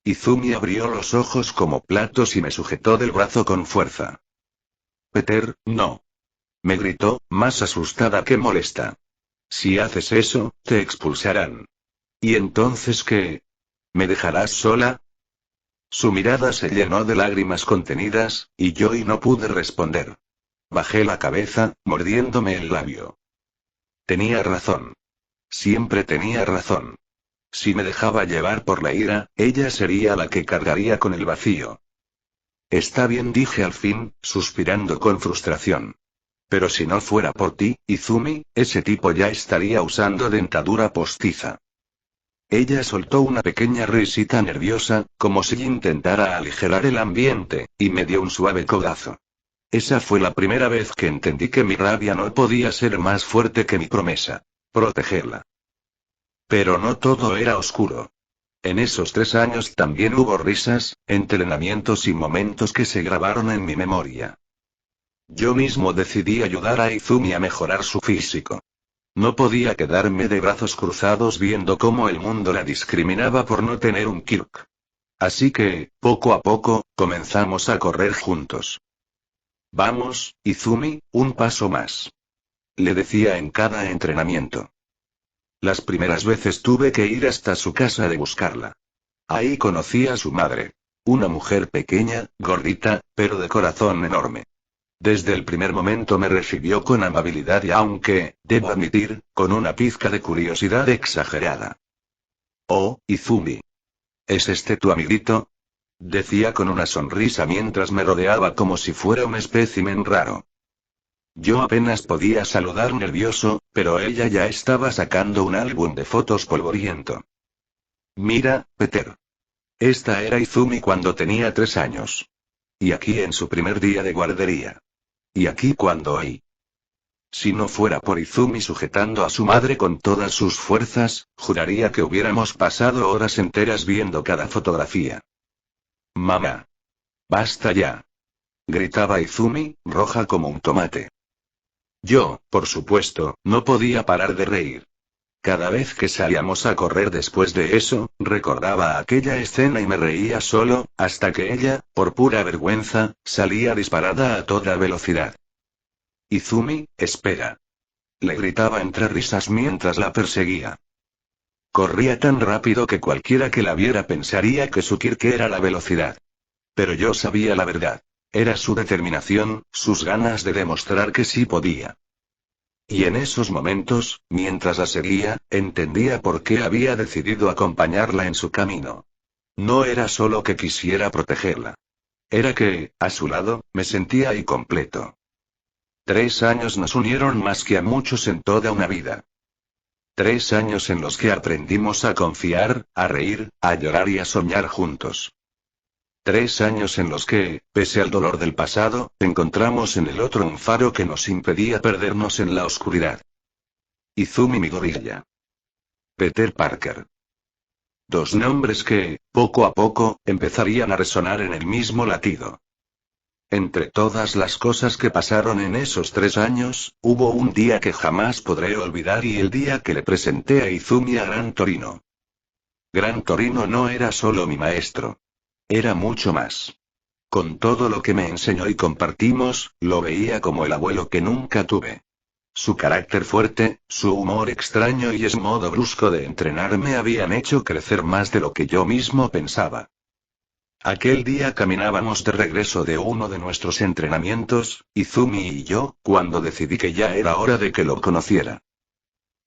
Izumi abrió los ojos como platos y me sujetó del brazo con fuerza. Peter, no. Me gritó, más asustada que molesta. Si haces eso, te expulsarán. ¿Y entonces qué? ¿Me dejarás sola? Su mirada se llenó de lágrimas contenidas, y no pude responder. Bajé la cabeza, mordiéndome el labio. Tenía razón. Siempre tenía razón. Si me dejaba llevar por la ira, ella sería la que cargaría con el vacío. Está bien, dije al fin, suspirando con frustración. Pero si no fuera por ti, Izumi, ese tipo ya estaría usando dentadura postiza. Ella soltó una pequeña risita nerviosa, como si intentara aligerar el ambiente, y me dio un suave codazo. Esa fue la primera vez que entendí que mi rabia no podía ser más fuerte que mi promesa. Protegerla. Pero no todo era oscuro. En esos 3 años también hubo risas, entrenamientos y momentos que se grabaron en mi memoria. Yo mismo decidí ayudar a Izumi a mejorar su físico. No podía quedarme de brazos cruzados viendo cómo el mundo la discriminaba por no tener un Kirk. Así que, poco a poco, comenzamos a correr juntos. Vamos, Izumi, un paso más. Le decía en cada entrenamiento. Las primeras veces tuve que ir hasta su casa de buscarla. Ahí conocí a su madre. Una mujer pequeña, gordita, pero de corazón enorme. Desde el primer momento me recibió con amabilidad y aunque, debo admitir, con una pizca de curiosidad exagerada. Oh, Izumi. ¿Es este tu amiguito? Decía con una sonrisa mientras me rodeaba como si fuera un espécimen raro. Yo apenas podía saludar nervioso, pero ella ya estaba sacando un álbum de fotos polvoriento. Mira, Peter. Esta era Izumi cuando tenía 3 años. Y aquí en su primer día de guardería. Y aquí cuando hoy. Si no fuera por Izumi sujetando a su madre con todas sus fuerzas, juraría que hubiéramos pasado horas enteras viendo cada fotografía. Mamá. Basta ya. Gritaba Izumi, roja como un tomate. Yo, por supuesto, no podía parar de reír. Cada vez que salíamos a correr después de eso, recordaba aquella escena y me reía solo, hasta que ella, por pura vergüenza, salía disparada a toda velocidad. Izumi, espera. Le gritaba entre risas mientras la perseguía. Corría tan rápido que cualquiera que la viera pensaría que su Kirke era la velocidad. Pero yo sabía la verdad. Era su determinación, sus ganas de demostrar que sí podía. Y en esos momentos, mientras la seguía, entendía por qué había decidido acompañarla en su camino. No era solo que quisiera protegerla. Era que, a su lado, me sentía incompleto. 3 años nos unieron más que a muchos en toda una vida. 3 años en los que aprendimos a confiar, a reír, a llorar y a soñar juntos. 3 años en los que, pese al dolor del pasado, encontramos en el otro un faro que nos impedía perdernos en la oscuridad. Izumi Midoriya. Peter Parker. 2 nombres que, poco a poco, empezarían a resonar en el mismo latido. Entre todas las cosas que pasaron en esos 3 años, hubo un día que jamás podré olvidar y el día que le presenté a Izumi a Gran Torino. Gran Torino no era solo mi maestro. Era mucho más. Con todo lo que me enseñó y compartimos, lo veía como el abuelo que nunca tuve. Su carácter fuerte, su humor extraño y ese modo brusco de entrenar me habían hecho crecer más de lo que yo mismo pensaba. Aquel día caminábamos de regreso de uno de nuestros entrenamientos, Izumi y yo, cuando decidí que ya era hora de que lo conociera.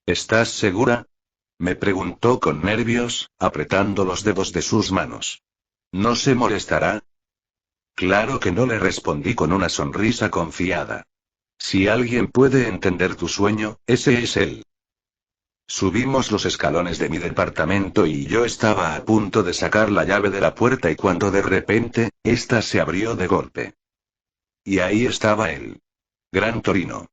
¿Estás segura? Me preguntó con nervios, apretando los dedos de sus manos. ¿No se molestará? Claro que no, le respondí con una sonrisa confiada. Si alguien puede entender tu sueño, ese es él. Subimos los escalones de mi departamento y yo estaba a punto de sacar la llave de la puerta y cuando de repente, ésta se abrió de golpe. Y ahí estaba él. Gran Torino.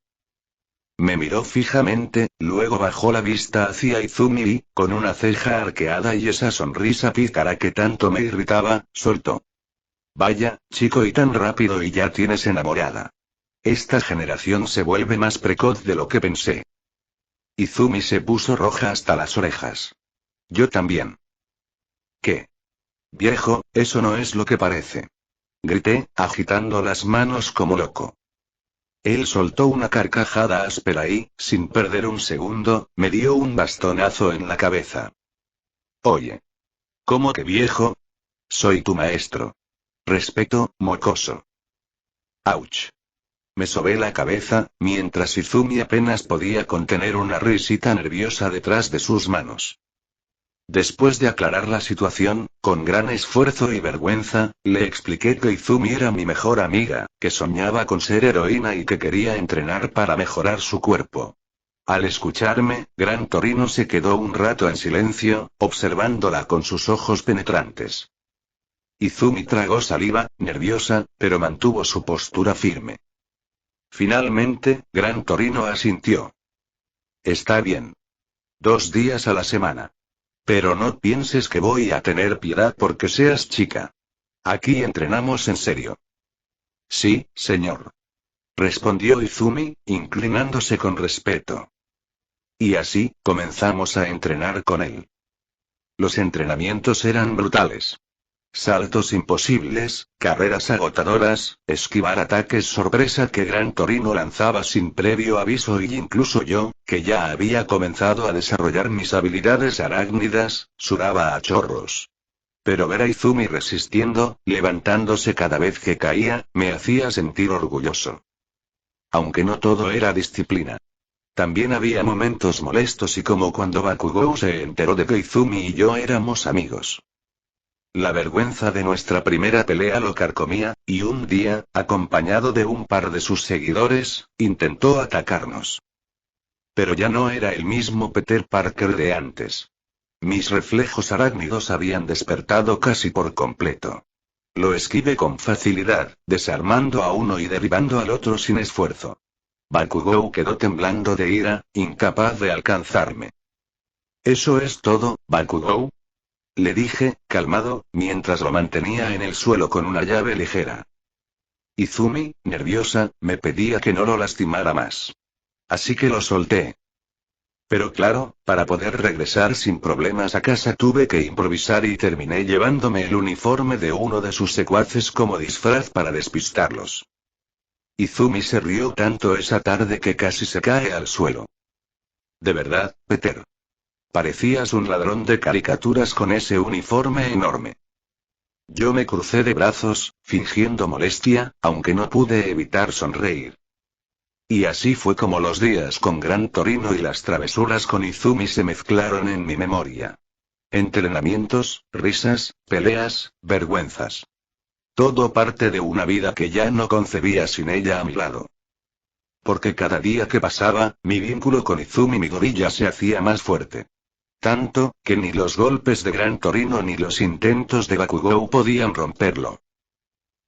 Me miró fijamente, luego bajó la vista hacia Izumi y, con una ceja arqueada y esa sonrisa pícara que tanto me irritaba, soltó. Vaya, chico, y tan rápido y ya tienes enamorada. Esta generación se vuelve más precoz de lo que pensé. Izumi se puso roja hasta las orejas. Yo también. ¿Qué? Viejo, eso no es lo que parece. Grité, agitando las manos como loco. Él soltó una carcajada áspera y, sin perder un segundo, me dio un bastonazo en la cabeza. Oye. ¿Cómo que viejo? Soy tu maestro. Respeto, mocoso. Ouch. Me sobé la cabeza, mientras Izumi apenas podía contener una risita nerviosa detrás de sus manos. Después de aclarar la situación, con gran esfuerzo y vergüenza, le expliqué que Izumi era mi mejor amiga, que soñaba con ser heroína y que quería entrenar para mejorar su cuerpo. Al escucharme, Gran Torino se quedó un rato en silencio, observándola con sus ojos penetrantes. Izumi tragó saliva, nerviosa, pero mantuvo su postura firme. Finalmente, Gran Torino asintió. Está bien. 2 días a la semana. Pero no pienses que voy a tener piedad porque seas chica. Aquí entrenamos en serio. Sí, señor. Respondió Izumi, inclinándose con respeto. Y así, comenzamos a entrenar con él. Los entrenamientos eran brutales. Saltos imposibles, carreras agotadoras, esquivar ataques sorpresa que Gran Torino lanzaba sin previo aviso y incluso yo, que ya había comenzado a desarrollar mis habilidades arácnidas, sudaba a chorros. Pero ver a Izumi resistiendo, levantándose cada vez que caía, me hacía sentir orgulloso. Aunque no todo era disciplina. También había momentos molestos y como cuando Bakugou se enteró de que Izumi y yo éramos amigos. La vergüenza de nuestra primera pelea lo carcomía, y un día, acompañado de un par de sus seguidores, intentó atacarnos. Pero ya no era el mismo Peter Parker de antes. Mis reflejos arácnidos habían despertado casi por completo. Lo esquivé con facilidad, desarmando a uno y derribando al otro sin esfuerzo. Bakugou quedó temblando de ira, incapaz de alcanzarme. ¿Eso es todo, Bakugou? Le dije, calmado, mientras lo mantenía en el suelo con una llave ligera. Izumi, nerviosa, me pedía que no lo lastimara más. Así que lo solté. Pero claro, para poder regresar sin problemas a casa tuve que improvisar y terminé llevándome el uniforme de uno de sus secuaces como disfraz para despistarlos. Izumi se rió tanto esa tarde que casi se cae al suelo. De verdad, Peter. Parecías un ladrón de caricaturas con ese uniforme enorme. Yo me crucé de brazos, fingiendo molestia, aunque no pude evitar sonreír. Y así fue como los días con Gran Torino y las travesuras con Izumi se mezclaron en mi memoria. Entrenamientos, risas, peleas, vergüenzas. Todo parte de una vida que ya no concebía sin ella a mi lado. Porque cada día que pasaba, mi vínculo con Izumi Midoriya se hacía más fuerte. Tanto, que ni los golpes de Gran Torino ni los intentos de Bakugou podían romperlo.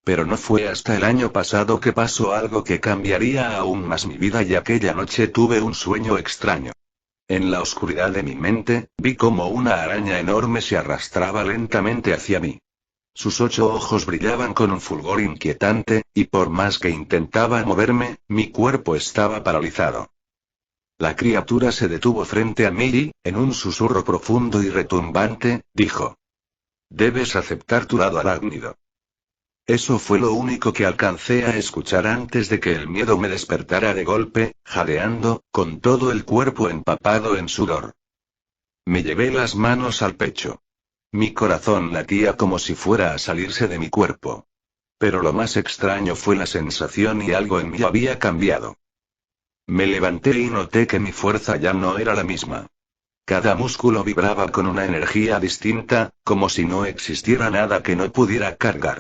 Pero no fue hasta el año pasado que pasó algo que cambiaría aún más mi vida y aquella noche tuve un sueño extraño. En la oscuridad de mi mente, vi como una araña enorme se arrastraba lentamente hacia mí. Sus 8 ojos brillaban con un fulgor inquietante, y por más que intentaba moverme, mi cuerpo estaba paralizado. La criatura se detuvo frente a mí y, en un susurro profundo y retumbante, dijo: «Debes aceptar tu lado arácnido». Eso fue lo único que alcancé a escuchar antes de que el miedo me despertara de golpe, jadeando, con todo el cuerpo empapado en sudor. Me llevé las manos al pecho. Mi corazón latía como si fuera a salirse de mi cuerpo. Pero lo más extraño fue la sensación y algo en mí había cambiado. Me levanté y noté que mi fuerza ya no era la misma. Cada músculo vibraba con una energía distinta, como si no existiera nada que no pudiera cargar.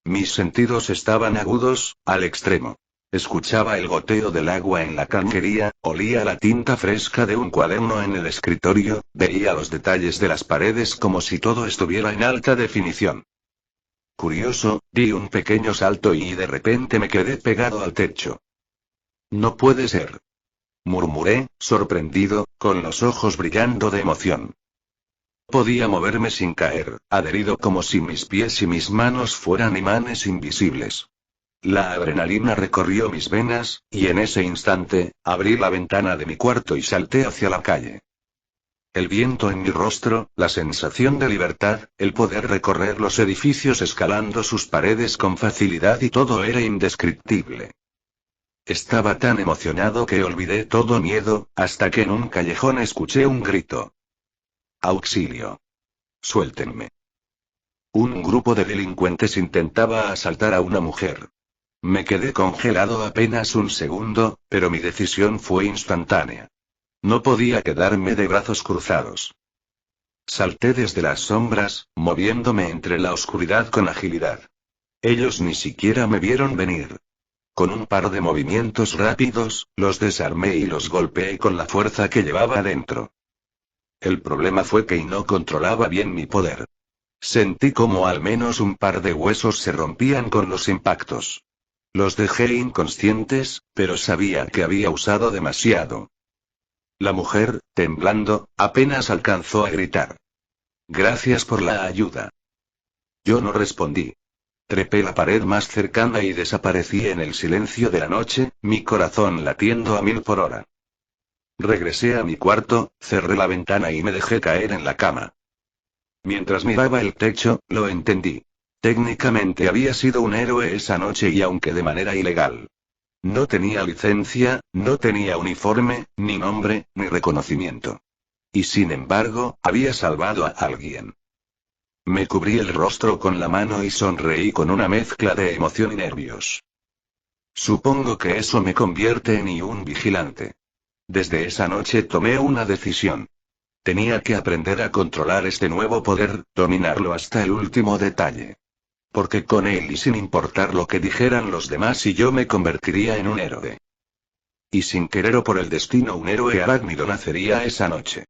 Mis sentidos estaban agudos, al extremo. Escuchaba el goteo del agua en la cañería, olía la tinta fresca de un cuaderno en el escritorio, veía los detalles de las paredes como si todo estuviera en alta definición. Curioso, di un pequeño salto y de repente me quedé pegado al techo. No puede ser. Murmuré, sorprendido, con los ojos brillando de emoción. Podía moverme sin caer, adherido como si mis pies y mis manos fueran imanes invisibles. La adrenalina recorrió mis venas, y en ese instante, abrí la ventana de mi cuarto y salté hacia la calle. El viento en mi rostro, la sensación de libertad, el poder recorrer los edificios escalando sus paredes con facilidad y todo era indescriptible. Estaba tan emocionado que olvidé todo miedo, hasta que en un callejón escuché un grito. ¡Auxilio! ¡Suéltenme! Un grupo de delincuentes intentaba asaltar a una mujer. Me quedé congelado apenas un segundo, pero mi decisión fue instantánea. No podía quedarme de brazos cruzados. Salté desde las sombras, moviéndome entre la oscuridad con agilidad. Ellos ni siquiera me vieron venir. Con un par de movimientos rápidos, los desarmé y los golpeé con la fuerza que llevaba dentro. El problema fue que no controlaba bien mi poder. Sentí como al menos un par de huesos se rompían con los impactos. Los dejé inconscientes, pero sabía que había usado demasiado. La mujer, temblando, apenas alcanzó a gritar. «Gracias por la ayuda». Yo no respondí. Trepé la pared más cercana y desaparecí en el silencio de la noche, mi corazón latiendo a 1000 por hora. Regresé a mi cuarto, cerré la ventana y me dejé caer en la cama. Mientras miraba el techo, lo entendí. Técnicamente había sido un héroe esa noche y aunque de manera ilegal. No tenía licencia, no tenía uniforme, ni nombre, ni reconocimiento. Y sin embargo, había salvado a alguien. Me cubrí el rostro con la mano y sonreí con una mezcla de emoción y nervios. Supongo que eso me convierte en un vigilante. Desde esa noche tomé una decisión. Tenía que aprender a controlar este nuevo poder, dominarlo hasta el último detalle. Porque con él y sin importar lo que dijeran los demás y yo me convertiría en un héroe. Y sin querer o por el destino un héroe arácnido nacería esa noche.